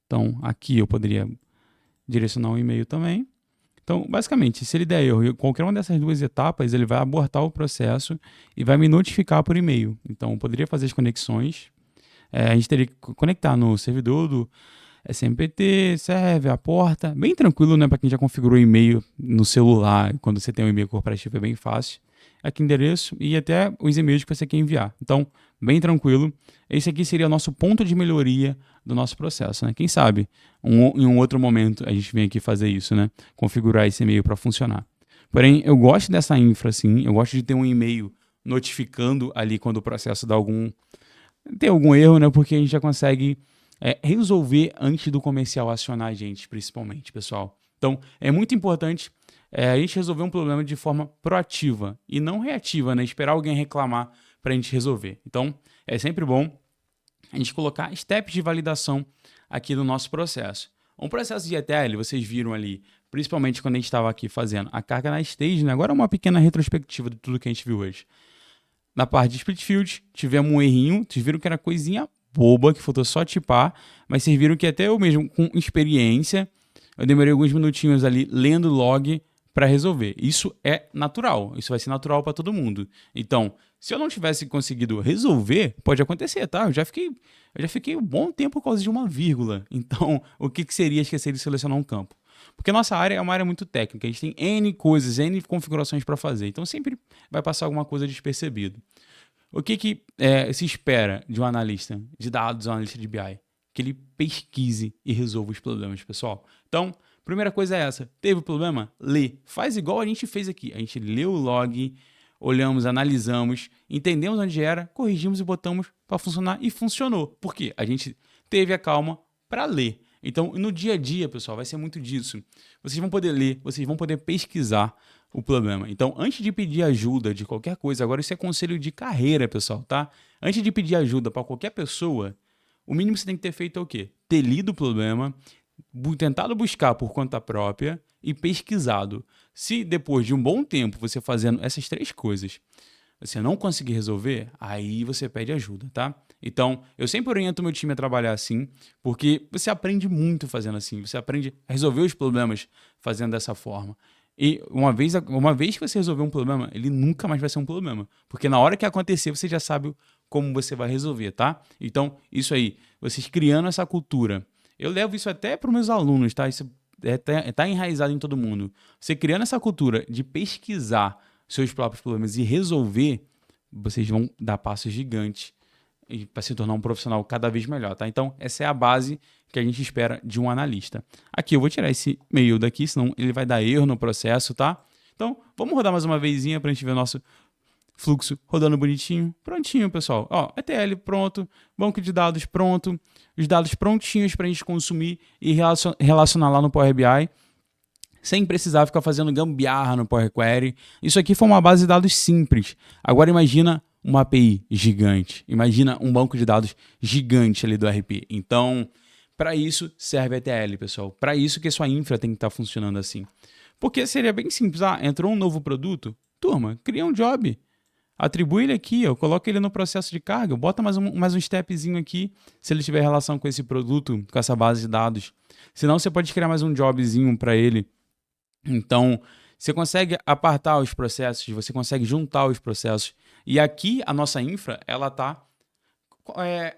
Então, aqui eu poderia direcionar um e-mail também. Então, basicamente, se ele der erro em qualquer uma dessas duas etapas, ele vai abortar o processo e vai me notificar por e-mail. Então, eu poderia fazer as conexões. A gente teria que conectar no servidor do SMPT, serve, a porta. Bem tranquilo, né? Para quem já configurou e-mail no celular, quando você tem um e-mail corporativo é bem fácil. Aqui endereço e até os e-mails que você quer enviar. Então, bem tranquilo. Esse aqui seria o nosso ponto de melhoria do nosso processo, né? Quem sabe em um outro momento a gente vem aqui fazer isso, né? Configurar esse e-mail para funcionar. Porém, eu gosto dessa infra, sim. Eu gosto de ter um e-mail notificando ali quando o processo tem algum erro, né? Porque a gente já consegue resolver antes do comercial acionar a gente, principalmente, pessoal. Então, é muito importante a gente resolver um problema de forma proativa e não reativa, né? Esperar alguém reclamar para a gente resolver. Então, é sempre bom a gente colocar steps de validação aqui no nosso processo. Um processo de ETL, vocês viram ali, principalmente quando a gente estava aqui fazendo a carga na stage, né? Agora uma pequena retrospectiva de tudo que a gente viu hoje. Na parte de split field, tivemos um errinho, vocês viram que era coisinha boba, que faltou só tipar, mas vocês viram que até eu mesmo, com experiência, eu demorei alguns minutinhos ali lendo log para resolver. Isso é natural, isso vai ser natural para todo mundo. Então, se eu não tivesse conseguido resolver, pode acontecer, tá? Eu já fiquei um bom tempo por causa de uma vírgula. Então, o que seria esquecer de selecionar um campo? Porque nossa área é uma área muito técnica, a gente tem N coisas, N configurações para fazer, então sempre vai passar alguma coisa despercebido. O que se espera de um analista de dados, um analista de BI? Que ele pesquise e resolva os problemas, pessoal. Então, primeira coisa é essa. Teve problema? Lê. Faz igual a gente fez aqui. A gente leu o log, olhamos, analisamos, entendemos onde era, corrigimos e botamos para funcionar e funcionou. Por quê? A gente teve a calma para ler. Então, no dia a dia, pessoal, vai ser muito disso. Vocês vão poder ler, vocês vão poder pesquisar o problema. Então, antes de pedir ajuda de qualquer coisa, agora isso é conselho de carreira, pessoal, tá? Antes de pedir ajuda para qualquer pessoa, o mínimo que você tem que ter feito é o quê? Ter lido o problema, tentado buscar por conta própria e pesquisado. Se depois de um bom tempo você fazendo essas 3 coisas, você não conseguir resolver, aí você pede ajuda, tá? Então, eu sempre oriento meu time a trabalhar assim, porque você aprende muito fazendo assim, você aprende a resolver os problemas fazendo dessa forma. E uma vez que você resolver um problema, ele nunca mais vai ser um problema. Porque na hora que acontecer, você já sabe como você vai resolver, tá? Então, isso aí, vocês criando essa cultura. Eu levo isso até para os meus alunos, tá? Isso tá enraizado em todo mundo. Você criando essa cultura de pesquisar seus próprios problemas e resolver, vocês vão dar passos gigantes para se tornar um profissional cada vez melhor, tá? Então, essa é a base que a gente espera de um analista. Aqui, eu vou tirar esse e-mail daqui, senão ele vai dar erro no processo, tá? Então, vamos rodar mais uma vezinha para a gente ver o nosso fluxo rodando bonitinho. Prontinho, pessoal. Ó, ETL pronto, banco de dados pronto, os dados prontinhos para a gente consumir e relacionar lá no Power BI, sem precisar ficar fazendo gambiarra no Power Query. Isso aqui foi uma base de dados simples. Agora imagina uma API gigante. Imagina um banco de dados gigante ali do RP. Então, para isso serve a ETL, pessoal. Para isso que a sua infra tem que estar funcionando assim. Porque seria bem simples. Ah, entrou um novo produto? Turma, cria um job. Atribui ele aqui, ó, coloca ele no processo de carga, bota mais um stepzinho aqui, se ele tiver relação com esse produto, com essa base de dados. Senão você pode criar mais um jobzinho para ele. Então, você consegue apartar os processos, você consegue juntar os processos. E aqui, a nossa infra, ela está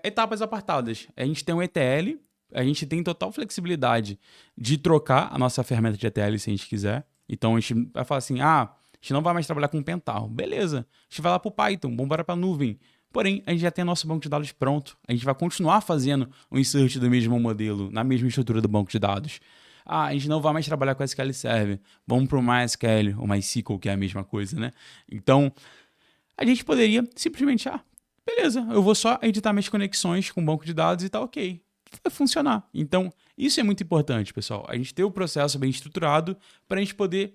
etapas apartadas. A gente tem um ETL, a gente tem total flexibilidade de trocar a nossa ferramenta de ETL se a gente quiser. Então, a gente vai falar assim, a gente não vai mais trabalhar com Pentaho. Beleza, a gente vai lá para o Python, vamos embora para a nuvem. Porém, a gente já tem nosso banco de dados pronto. A gente vai continuar fazendo o insert do mesmo modelo, na mesma estrutura do banco de dados. Ah, a gente não vai mais trabalhar com SQL Server. Vamos para o MySQL ou MySQL, que é a mesma coisa, né? Então, a gente poderia simplesmente, beleza, eu vou só editar minhas conexões com o banco de dados e tá ok. Vai funcionar. Então, isso é muito importante, pessoal. A gente ter o processo bem estruturado para a gente poder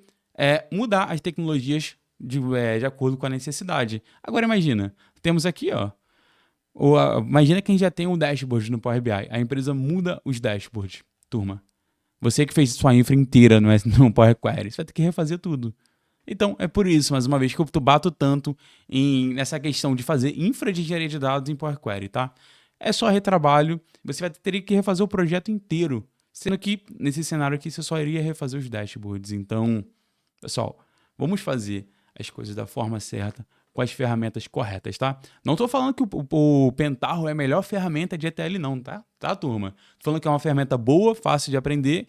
mudar as tecnologias de acordo com a necessidade. Agora, imagina, temos aqui, imagina que a gente já tem um dashboard no Power BI. A empresa muda os dashboards, turma. Você que fez sua infra inteira no Power Query, você vai ter que refazer tudo. Então, é por isso, mais uma vez, que eu bato tanto nessa questão de fazer infra de engenharia de dados em Power Query, tá? É só retrabalho, você vai ter que refazer o projeto inteiro. Sendo que, nesse cenário aqui, você só iria refazer os dashboards. Então, pessoal, vamos fazer as coisas da forma certa, com as ferramentas corretas, tá? Não estou falando que o Pentaho é a melhor ferramenta de ETL, não, tá? Tá, turma? Tô falando que é uma ferramenta boa, fácil de aprender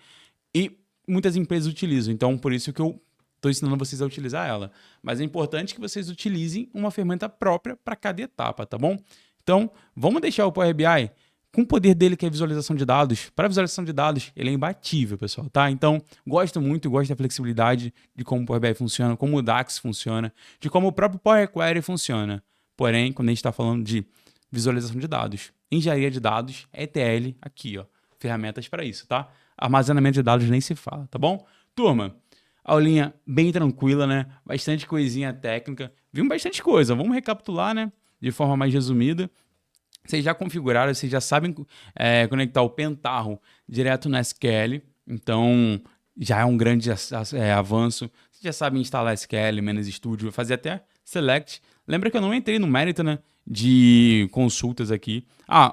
e muitas empresas utilizam. Então, por isso que eu estou ensinando vocês a utilizar ela. Mas é importante que vocês utilizem uma ferramenta própria para cada etapa, tá bom? Então, vamos deixar o Power BI com o poder dele, que é visualização de dados. Para visualização de dados, ele é imbatível, pessoal, tá? Então, gosto da flexibilidade de como o Power BI funciona, como o DAX funciona, de como o próprio Power Query funciona. Porém, quando a gente está falando de visualização de dados, engenharia de dados, ETL, aqui, ó, ferramentas para isso, tá? Armazenamento de dados nem se fala, tá bom? Turma, aulinha bem tranquila, né? Bastante coisinha técnica. Vimos bastante coisa. Vamos recapitular, né? De forma mais resumida. Vocês já configuraram, vocês já sabem conectar o Pentaho direto no SQL. Então, já é um grande avanço. Vocês já sabem instalar SQL, Manage Studio, fazer até Select. Lembra que eu não entrei no mérito, né? De consultas aqui.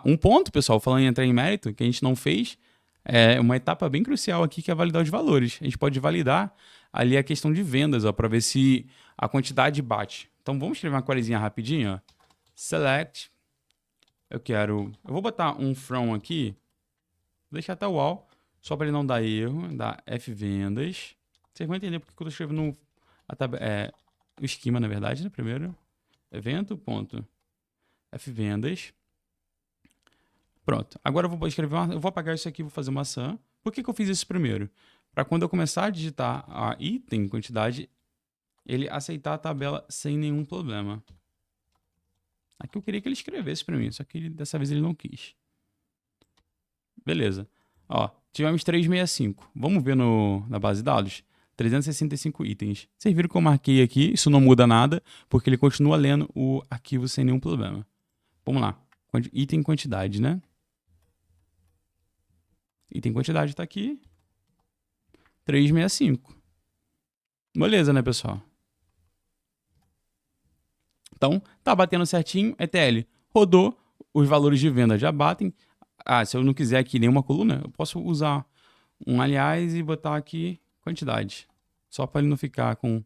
Um ponto, pessoal, falando em entrar em mérito, que a gente não fez, é uma etapa bem crucial aqui, que é validar os valores. A gente pode validar ali a questão de vendas, para ver se a quantidade bate. Então, vamos escrever uma queryzinha rapidinho, ó. Select. Eu vou botar um from aqui, vou deixar até o all, só para ele não dar erro, dar F vendas. Vocês vão entender porque eu estou escrevendo o esquema, na verdade, né? Primeiro, evento, ponto. F-vendas. Pronto. Agora eu vou escrever eu vou apagar isso aqui, vou fazer uma sum. Por que eu fiz isso primeiro? Para quando eu começar a digitar a item, quantidade, ele aceitar a tabela sem nenhum problema. Aqui eu queria que ele escrevesse para mim, só que dessa vez ele não quis. Beleza. Ó, tivemos 365. Vamos ver na base de dados? 365 itens. Vocês viram que eu marquei aqui, isso não muda nada, porque ele continua lendo o arquivo sem nenhum problema. Vamos lá. Item quantidade, né? Item quantidade está aqui. 365. Beleza, né, pessoal? Então, tá batendo certinho, ETL rodou, os valores de venda já batem. Ah, se eu não quiser aqui nenhuma coluna, eu posso usar um aliás e botar aqui quantidade. Só para ele não ficar com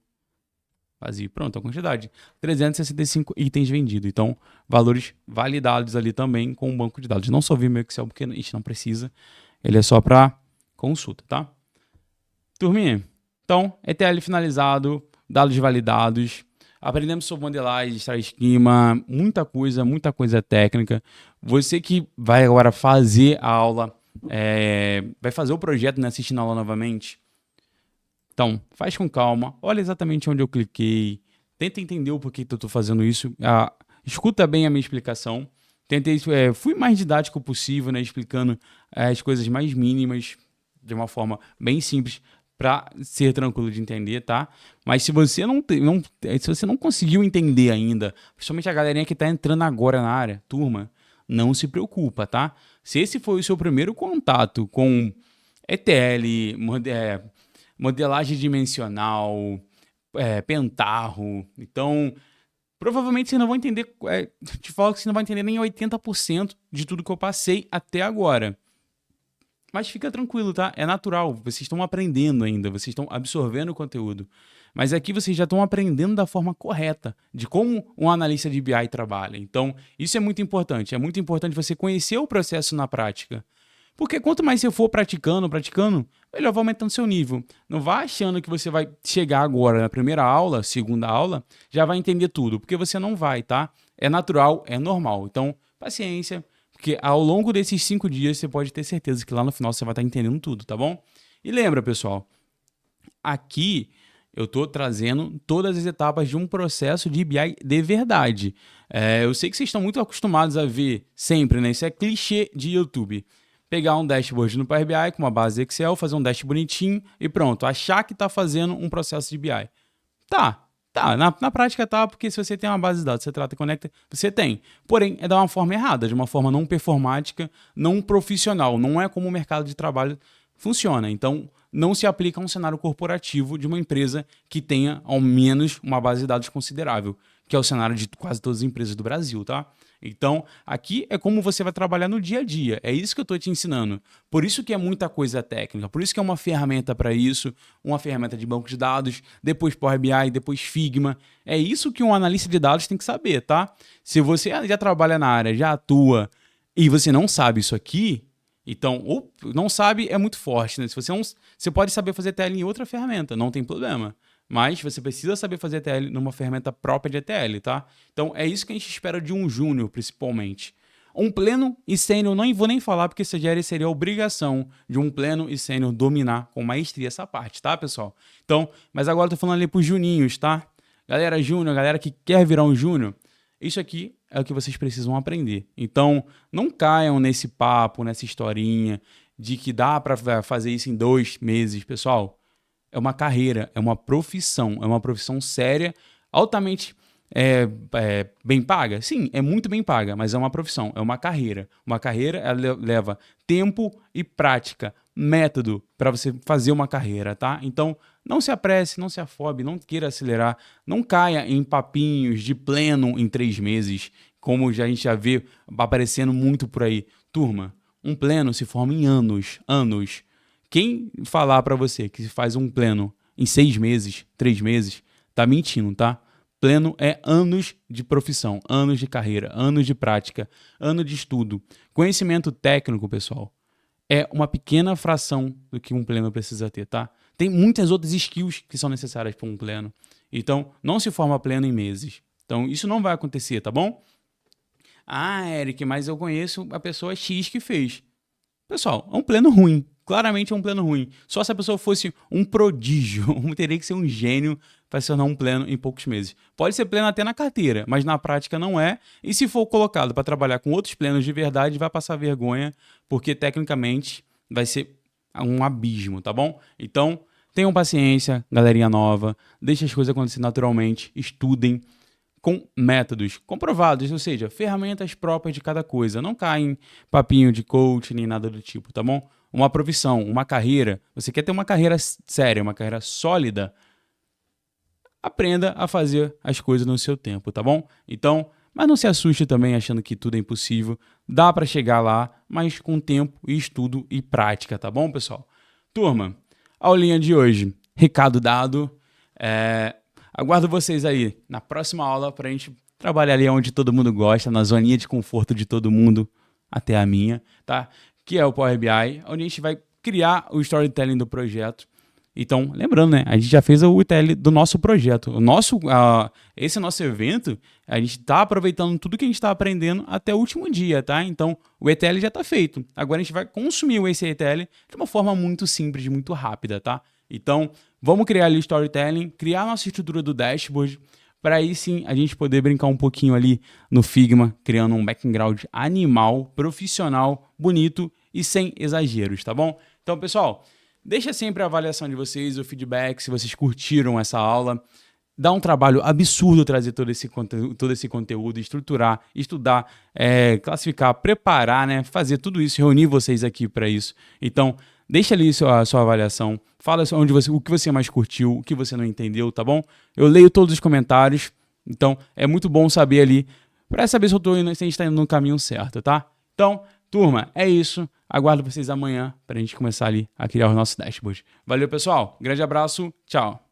vazio. Pronto, a quantidade. 365 itens vendidos. Então, valores validados ali também com o banco de dados. Não só vi meu Excel, porque a gente não precisa. Ele é só para consulta, tá? Turminha, então, ETL finalizado, dados validados. Aprendemos sobre modelagem, extrair esquema, muita coisa técnica. Você que vai agora fazer a aula, vai fazer o projeto, né, assistindo a aula novamente. Então, faz com calma, olha exatamente onde eu cliquei, tenta entender o porquê que eu estou fazendo isso, escuta bem a minha explicação. Fui mais didático possível, né, explicando as coisas mais mínimas, de uma forma bem simples, para ser tranquilo de entender, tá? Mas se você se você não conseguiu entender ainda, principalmente a galerinha que está entrando agora na área, turma, não se preocupa, tá? Se esse foi o seu primeiro contato com ETL, modelagem dimensional, pentarro, então provavelmente você não vai entender, te falo que você não vai entender nem 80% de tudo que eu passei até agora. Mas fica tranquilo, tá? É natural, vocês estão aprendendo ainda, vocês estão absorvendo o conteúdo. Mas aqui vocês já estão aprendendo da forma correta, de como um analista de BI trabalha. Então, isso é muito importante você conhecer o processo na prática. Porque quanto mais você for praticando, melhor vai aumentando seu nível. Não vá achando que você vai chegar agora na primeira aula, segunda aula, já vai entender tudo, porque você não vai, tá? É natural, é normal. Então, paciência, porque ao longo desses 5 dias você pode ter certeza que lá no final você vai estar entendendo tudo, tá bom? E lembra, pessoal, aqui eu estou trazendo todas as etapas de um processo de BI de verdade. Eu sei que vocês estão muito acostumados a ver sempre, né? Isso é clichê de YouTube. Pegar um dashboard no Power BI com uma base Excel, fazer um dash bonitinho e pronto, achar que está fazendo um processo de BI. Tá, na prática tá, porque se você tem uma base de dados, você trata e conecta, você tem. Porém, é de uma forma errada, de uma forma não performática, não profissional, não é como o mercado de trabalho funciona. Então, não se aplica a um cenário corporativo de uma empresa que tenha ao menos uma base de dados considerável, que é o cenário de quase todas as empresas do Brasil, tá? Então, aqui é como você vai trabalhar no dia a dia. É isso que eu estou te ensinando. Por isso que é muita coisa técnica. Por isso que é uma ferramenta para isso, uma ferramenta de banco de dados, depois Power BI, depois Figma. É isso que um analista de dados tem que saber, tá? Se você já trabalha na área, já atua e você não sabe isso aqui, então, ou não sabe é muito forte, né? Se você não, você pode saber fazer ETL em outra ferramenta, não tem problema. Mas você precisa saber fazer ETL numa ferramenta própria de ETL, tá? Então, é isso que a gente espera de um júnior, principalmente. Um pleno e sênior, não vou nem falar, porque seria a obrigação de um pleno e sênior dominar com maestria essa parte, tá, pessoal? Então, mas agora eu tô falando ali pros juninhos, tá? Galera júnior, galera que quer virar um júnior, isso aqui é o que vocês precisam aprender. Então, não caiam nesse papo, nessa historinha de que dá para fazer isso em 2 meses, pessoal. É uma carreira, é uma profissão séria, altamente bem paga? Sim, é muito bem paga, mas é uma profissão, é uma carreira. Uma carreira ela leva tempo e prática, método para você fazer uma carreira, tá? Então, não se apresse, não se afobe, não queira acelerar, não caia em papinhos de pleno em 3 meses, como a gente já vê aparecendo muito por aí. Turma, um pleno se forma em anos. Quem falar para você que faz um pleno em 6 meses, 3 meses, tá mentindo, tá? Pleno é anos de profissão, anos de carreira, anos de prática, ano de estudo. Conhecimento técnico, pessoal, é uma pequena fração do que um pleno precisa ter, tá? Tem muitas outras skills que são necessárias para um pleno. Então, não se forma pleno em meses. Então, isso não vai acontecer, tá bom? Ah, Eric, mas eu conheço a pessoa X que fez. Pessoal, é um plano ruim. Claramente é um plano ruim. Só se a pessoa fosse um prodígio, teria que ser um gênio para se tornar um plano em poucos meses. Pode ser pleno até na carteira, mas na prática não é. E se for colocado para trabalhar com outros planos de verdade, vai passar vergonha, porque tecnicamente vai ser um abismo, tá bom? Então, tenham paciência, galerinha nova, deixe as coisas acontecer naturalmente, estudem com métodos comprovados, ou seja, ferramentas próprias de cada coisa. Não cai em papinho de coach nem nada do tipo, tá bom? Uma profissão, uma carreira, você quer ter uma carreira séria, uma carreira sólida, aprenda a fazer as coisas no seu tempo, tá bom? Então, mas não se assuste também achando que tudo é impossível. Dá para chegar lá, mas com tempo e estudo e prática, tá bom, pessoal? Turma, aulinha de hoje, recado dado. Aguardo vocês aí na próxima aula para a gente trabalhar ali onde todo mundo gosta, na zoninha de conforto de todo mundo, até a minha, tá? Que é o Power BI, onde a gente vai criar o storytelling do projeto. Então, lembrando, né? A gente já fez o ETL do nosso projeto. Esse nosso evento, a gente está aproveitando tudo que a gente está aprendendo até o último dia, tá? Então, o ETL já está feito. Agora a gente vai consumir esse ETL de uma forma muito simples, muito rápida, tá? Então, vamos criar ali o storytelling, criar a nossa estrutura do dashboard, para aí sim a gente poder brincar um pouquinho ali no Figma, criando um background animal, profissional, bonito e sem exageros, tá bom? Então, pessoal, deixa sempre a avaliação de vocês, o feedback, se vocês curtiram essa aula. Dá um trabalho absurdo trazer todo esse conteúdo, estruturar, estudar, classificar, preparar, né? Fazer tudo isso, reunir vocês aqui para isso. Então, deixa ali a sua avaliação, fala o que você mais curtiu, o que você não entendeu, tá bom? Eu leio todos os comentários, então é muito bom saber ali, para saber se a gente está indo no caminho certo, tá? Então, turma, é isso. Aguardo vocês amanhã para a gente começar ali a criar os nossos dashboards. Valeu, pessoal. Grande abraço. Tchau.